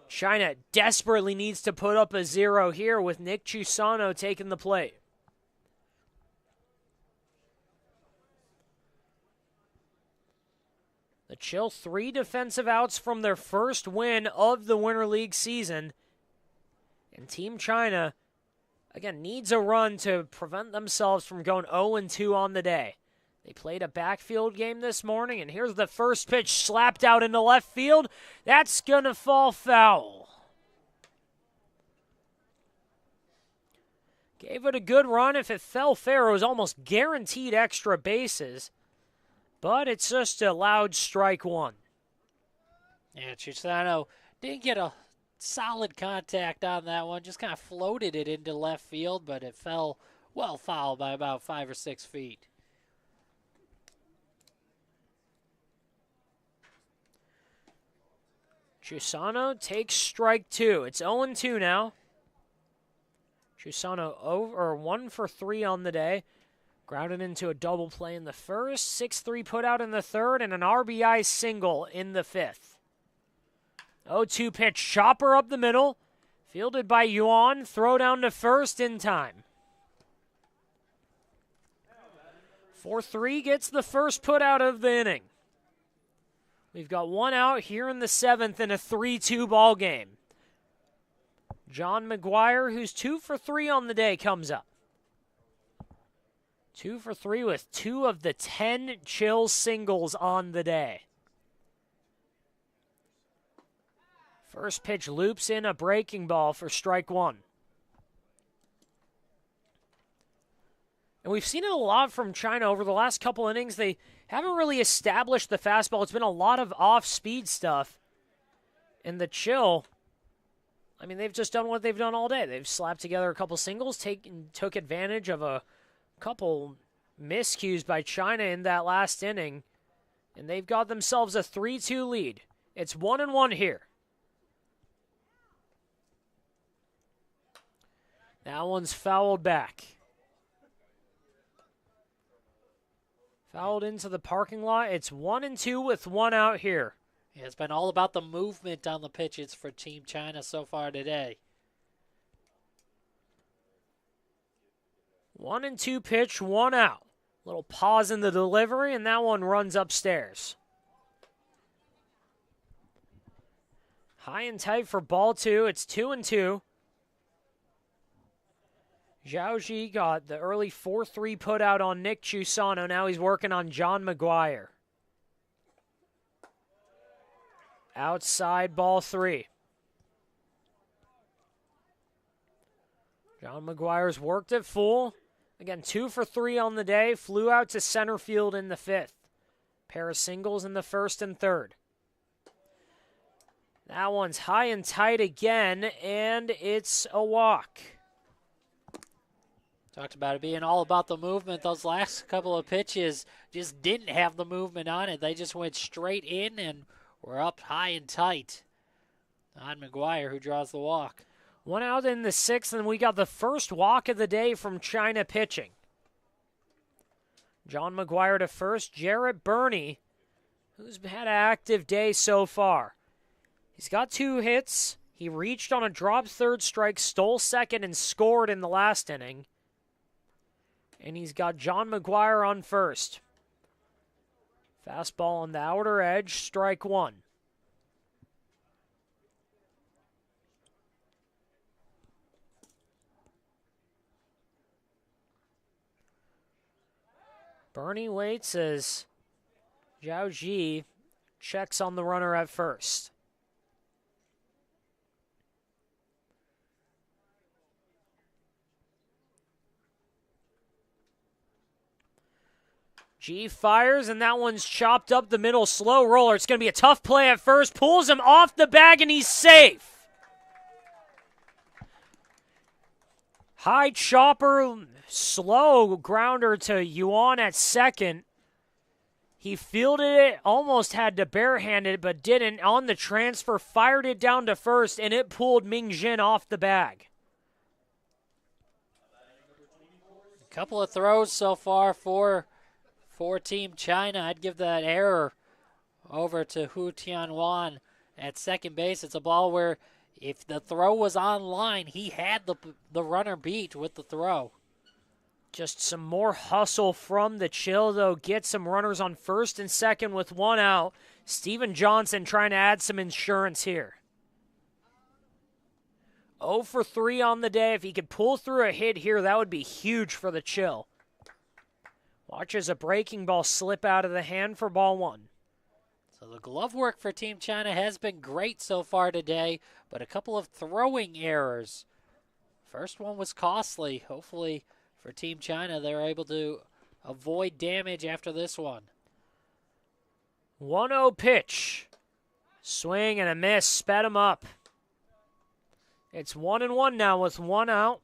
China desperately needs to put up a 0 here with Nick Chusano taking the plate. The Chill 3 defensive outs from their first win of the Winter League season. And Team China, again, needs a run to prevent themselves from going 0-2 on the day. They played a backfield game this morning, and here's the first pitch slapped out into left field. That's going to fall foul. Gave it a good run. If it fell fair, it was almost guaranteed extra bases. But it's just a loud strike 1. Yeah, Chusano didn't get a solid contact on that one. Just kind of floated it into left field, but it fell well foul by about 5 or 6 feet. Chusano takes strike 2. It's 0-2 now. Chusano 1 for 3 on the day. Grounded into a double play in the first, 6-3 put out in the third, and an RBI single in the 5th. 0-2 pitch, chopper up the middle, fielded by Yuan, throw down to first in time. 4-3 gets the first put out of the inning. We've got 1 out here in the 7th in a 3-2 ball game. John McGuire, who's 2 for 3 on the day, comes up. 2 for 3 with 2 of the 10 Chill singles on the day. First pitch loops in a breaking ball for strike one. And we've seen it a lot from China over the last couple innings. They haven't really established the fastball. It's been a lot of off-speed stuff. And the Chill, I mean, they've just done what they've done all day. They've slapped together a couple singles, took advantage of a couple miscues by China in that last inning, and they've got themselves a 3-2 lead. It's 1-1 here. That one's fouled back. Fouled into the parking lot. It's 1-2 with one out here. Yeah, it's been all about the movement on the pitches for Team China so far today. 1-2 pitch, one out. Little pause in the delivery, and that one runs upstairs. High and tight for ball two. It's 2-2. Zhao Ji got the early 4-3 put out on Nick Chusano. Now he's working on John McGuire. Outside ball three. John McGuire's worked it full. Again, 2 for 3 on the day. Flew out to center field in the 5th. Pair of singles in the 1st and 3rd. That one's high and tight again, and it's a walk. Talked about it being all about the movement. Those last couple of pitches just didn't have the movement on it. They just went straight in and were up high and tight. On McGuire, who draws the walk. One out in the 6th, and we got the first walk of the day from China pitching. John McGuire to first. Jarrett Burney, who's had an active day so far. He's got 2 hits. He reached on a drop third strike, stole second, and scored in the last inning. And he's got John McGuire on first. Fastball on the outer edge, strike one. Bernie waits as Zhao Ji checks on the runner at first. G fires, and that one's chopped up the middle. Slow roller. It's going to be a tough play at first. Pulls him off the bag, and he's safe. High chopper, slow grounder to Yuan at second. He fielded it, almost had to barehand it, but didn't. On the transfer, fired it down to first, and it pulled Ming Jin off the bag. A couple of throws so far for Team China. I'd give that error over to Hu Tianwan at second base. It's a ball where if the throw was on line, he had the runner beat with the throw. Just some more hustle from the Chill, though. Get some runners on first and second with one out. Steven Johnson trying to add some insurance here. 0 for 3 on the day. If he could pull through a hit here, that would be huge for the Chill. Watches a breaking ball slip out of the hand for ball one. So the glove work for Team China has been great so far today, but a couple of throwing errors. First one was costly. Hopefully for Team China, they're able to avoid damage after this one. 1-0 pitch. Swing and a miss. Sped him up. It's 1-1 now with one out.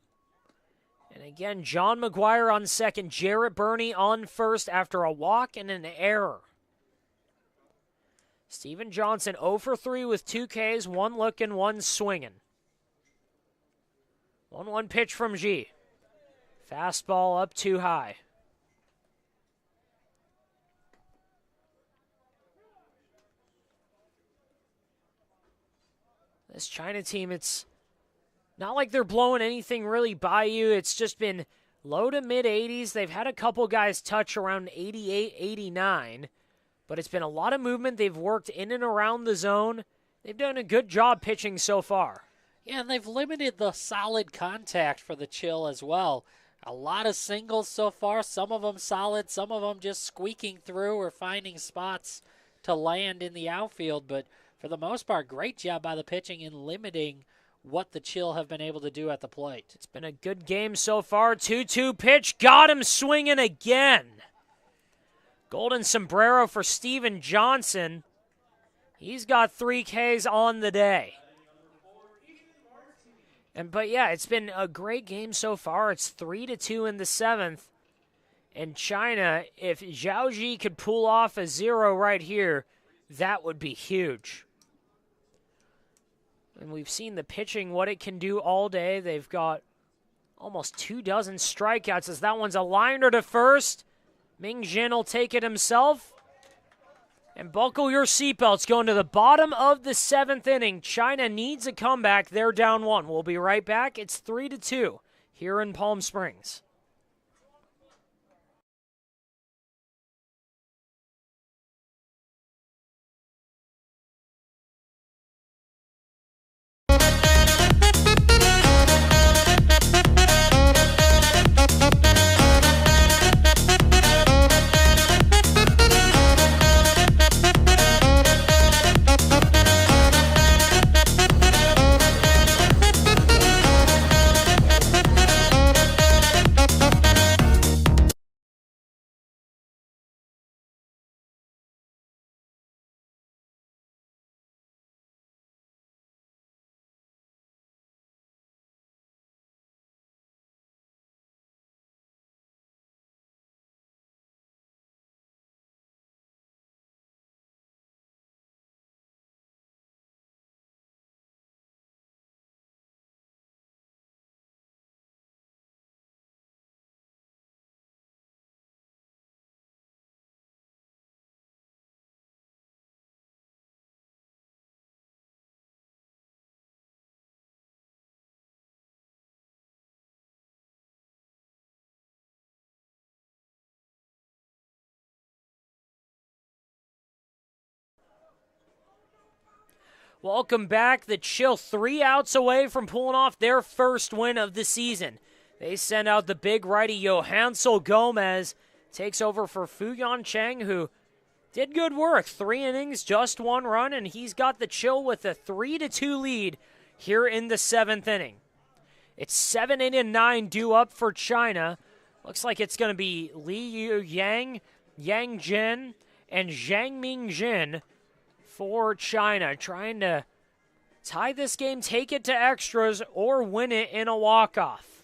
And again, John McGuire on second. Jarrett Burney on first after a walk and an error. Steven Johnson 0 for 3 with 2 Ks, 1 looking, 1 swinging. 1-1 pitch from G. Fastball up too high. This China team, it's not like they're blowing anything really by you. It's just been low to mid-80s. They've had a couple guys touch around 88, 89. But it's been a lot of movement. They've worked in and around the zone. They've done a good job pitching so far. Yeah, and they've limited the solid contact for the Chill as well. A lot of singles so far, some of them solid, some of them just squeaking through or finding spots to land in the outfield. But for the most part, great job by the pitching in limiting what the Chill have been able to do at the plate. It's been a good game so far. 2-2 pitch. Got him swinging again. Golden sombrero for Steven Johnson. He's got 3 Ks on the day. But yeah, it's been a great game so far. It's 3-2 in the 7th. And China, if Zhao Ji could pull off a 0 right here, that would be huge. And we've seen the pitching, what it can do all day. They've got almost 24 strikeouts as that one's a liner to first. Ming Jin will take it himself. And buckle your seatbelts. Going to the bottom of the 7th inning. China needs a comeback. They're down 1. We'll be right back. It's 3-2 here in Palm Springs. Welcome back. The Chill 3 outs away from pulling off their first win of the season. They send out the big righty Johansel Gomez. Takes over for Fuyan Cheng, who did good work. 3 innings, just 1 run, and he's got the Chill with a 3-2 lead here in the 7th inning. It's 7, 8, and 9 due up for China. Looks like it's going to be Li Yu Yang, Yang Jin, and Zhang Ming Jin for China, trying to tie this game, take it to extras, or win it in a walk-off.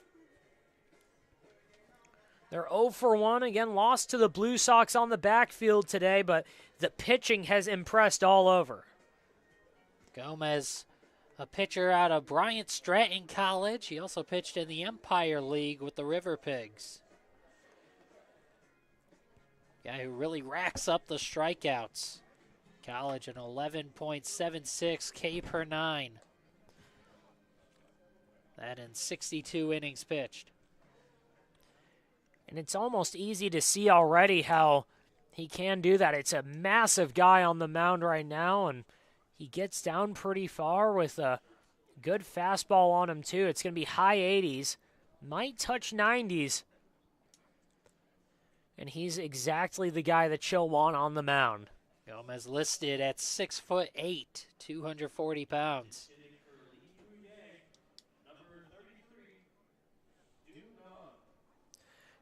They're 0 for 1, again, lost to the Blue Sox on the backfield today, but the pitching has impressed all over. Gomez, a pitcher out of Bryant Stratton College. He also pitched in the Empire League with the River Pigs. Guy who really racks up the strikeouts. College an 11.76 K per 9. That in 62 innings pitched. And it's almost easy to see already how he can do that. It's a massive guy on the mound right now, and he gets down pretty far with a good fastball on him too. It's going to be high 80s, might touch 90s. And he's exactly the guy that Chill want on the mound. Gomez listed at 6'8", 240 pounds.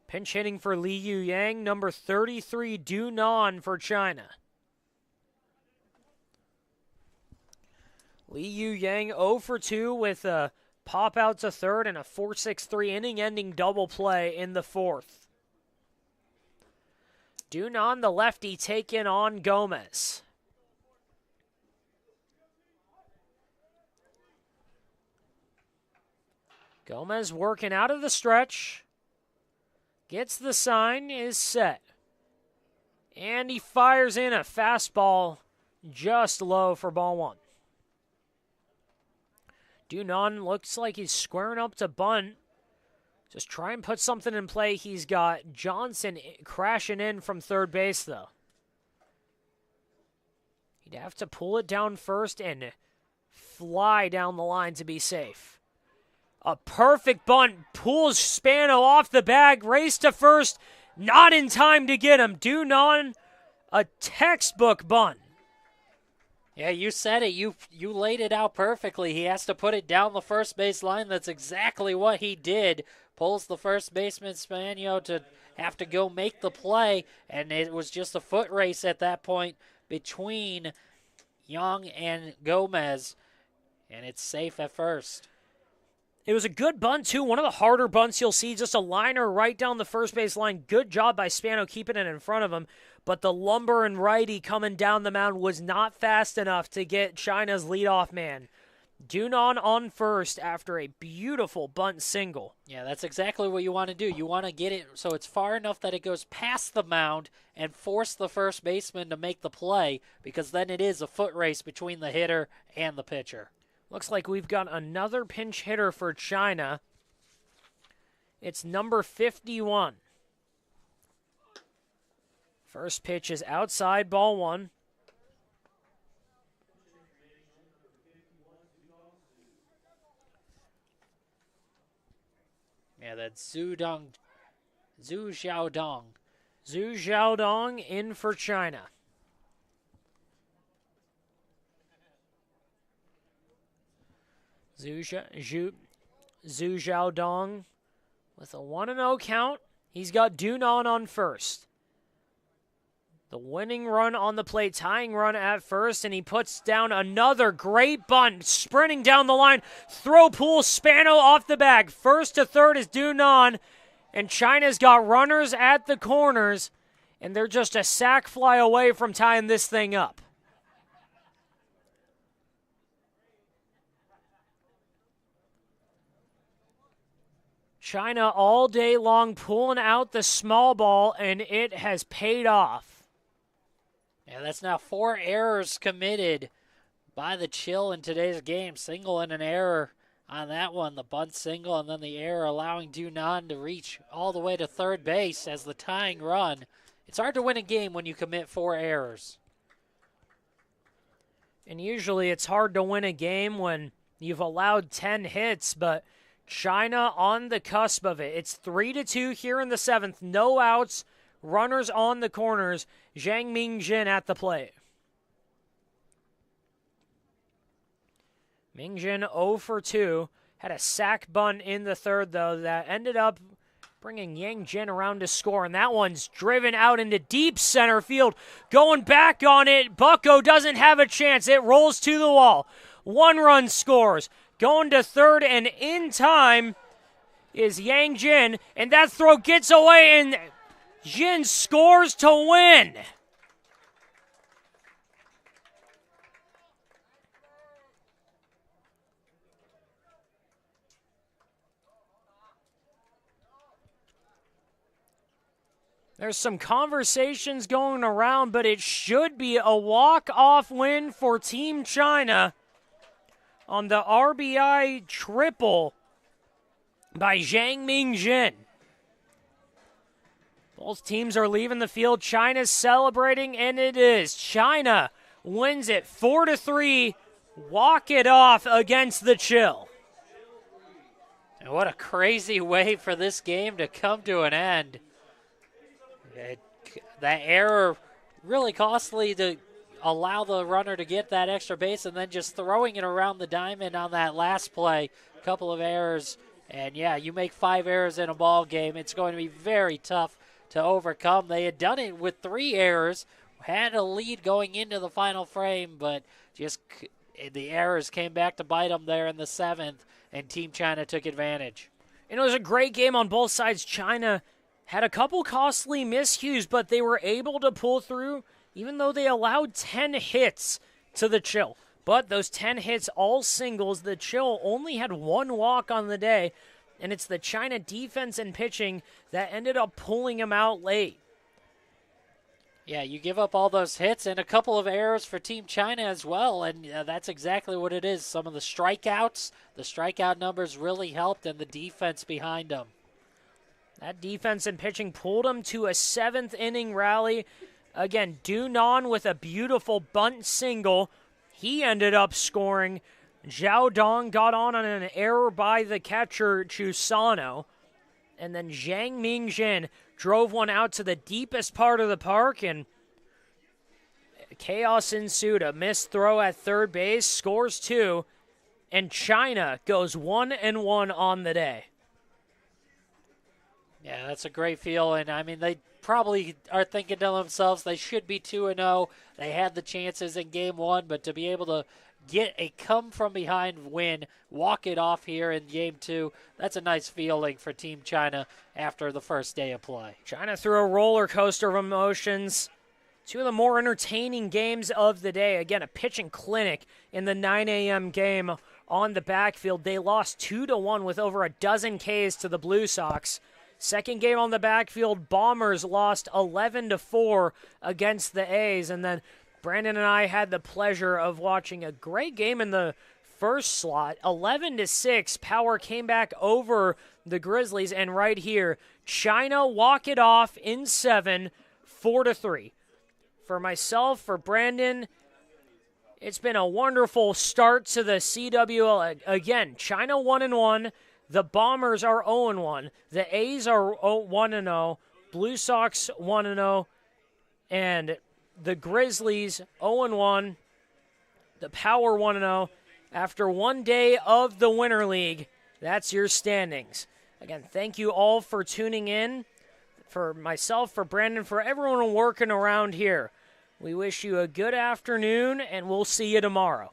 Pinch hitting for Li Yu Yang, number 33, Du Nan for China. Li Yu Yang 0 for 2 with a pop out to third and a 4-6-3 inning-ending double play in the 4th. Du Nan, the lefty, taking on Gomez. Gomez working out of the stretch. Gets the sign, is set. And he fires in a fastball just low for ball 1. Du Nan looks like he's squaring up to bunt. Just try and put something in play. He's got Johnson crashing in from third base, though. He'd have to pull it down first and fly down the line to be safe. A perfect bunt. Pulls Spano off the bag. Race to first. Not in time to get him. Du Nan, a textbook bunt. Yeah, you said it. You laid it out perfectly. He has to put it down the first base line. That's exactly what he did. Pulls the first baseman, Spanio, to have to go make the play, and it was just a foot race at that point between Young and Gomez, and it's safe at first. It was a good bunt, too. One of the harder bunts you'll see. Just a liner right down the first base line. Good job by Spano keeping it in front of him. But the lumber and righty coming down the mound was not fast enough to get China's leadoff man. Dunan on first after a beautiful bunt single. Yeah, that's exactly what you want to do. You want to get it so it's far enough that it goes past the mound and force the first baseman to make the play, because then it is a foot race between the hitter and the pitcher. Looks like we've got another pinch hitter for China. It's number 51. First pitch is outside, ball one. Yeah, that's Zhu Xiaodong. Zhu Xiaodong in for China. Zhu Xiaodong with a 1-0 count. He's got Dunan on first. The winning run on the plate, tying run at first, and he puts down another great bunt, sprinting down the line. Throw pull, Spano off the bag. First to third is Dunan, and China's got runners at the corners, and they're just a sac fly away from tying this thing up. China all day long pulling out the small ball, and it has paid off. Yeah, that's now 4 errors committed by the Chill in today's game. Single and an error on that one, the bunt single, and then the error allowing Dunan to reach all the way to third base as the tying run. It's hard to win a game when you commit 4 errors. And usually it's hard to win a game when you've allowed 10 hits, but China on the cusp of it. It's 3-2 here in the 7th. No outs. Runners on the corners. Zhang Mingjin at the plate. Mingjin 0 for 2. Had a sac bunt in the third, though, that ended up bringing Yang Jin around to score. And that one's driven out into deep center field. Going back on it. Bucko doesn't have a chance. It rolls to the wall. 1 run scores. Going to third, and in time is Yang Jin. And that throw gets away, and Jin scores to win. There's some conversations going around, but it should be a walk-off win for Team China on the RBI triple by Zhang Mingjin. Both teams are leaving the field. China's celebrating, and it is. China wins it 4-3. Walk it off against the Chill. And what a crazy way for this game to come to an end. That error really costly to allow the runner to get that extra base, and then just throwing it around the diamond on that last play. A couple of errors, and yeah, you make 5 errors in a ball game, it's going to be very tough to overcome. They had done it with 3 errors, had a lead going into the final frame, but just the errors came back to bite them there in the 7th, and Team China took advantage. And it was a great game on both sides. China had a couple costly miscues, but they were able to pull through, even though they allowed 10 hits to the Chill. But those 10 hits, all singles, the Chill only had 1 walk on the day, and it's the China defense and pitching that ended up pulling them out late. Yeah, you give up all those hits and a couple of errors for Team China as well, and that's exactly what it is. Some of the strikeout numbers really helped, and the defense behind them. That defense and pitching pulled them to a 7th inning rally. Again, Dunan with a beautiful bunt single. He ended up scoring. Zhao Dong got on an error by the catcher, Chusano. And then Zhang Mingjin drove one out to the deepest part of the park. And chaos ensued. A missed throw at third base, scores 2, and China goes 1-1 on the day. Yeah, that's a great feeling. I mean, they probably are thinking to themselves they should be 2-0. They had the chances in game 1, but to be able to get a come-from-behind win, walk it off here in game 2, that's a nice feeling for Team China after the first day of play. China through a roller coaster of emotions. 2 of the more entertaining games of the day. Again, a pitching clinic in the 9 a.m. game on the backfield. They lost 2-1 with over a dozen Ks to the Blue Sox. Second game on the backfield, Bombers lost 11-4 against the A's. And then Brandon and I had the pleasure of watching a great game in the first slot. 11-6, Power came back over the Grizzlies. And right here, China walk it off in 7, 4-3. For myself, for Brandon, it's been a wonderful start to the CWL. Again, China 1-1. The Bombers are 0-1. The A's are 1-0. Blue Sox 1-0. And the Grizzlies 0-1. The Power 1-0. After one day of the Winter League, that's your standings. Again, thank you all for tuning in. For myself, for Brandon, for everyone working around here. We wish you a good afternoon, and we'll see you tomorrow.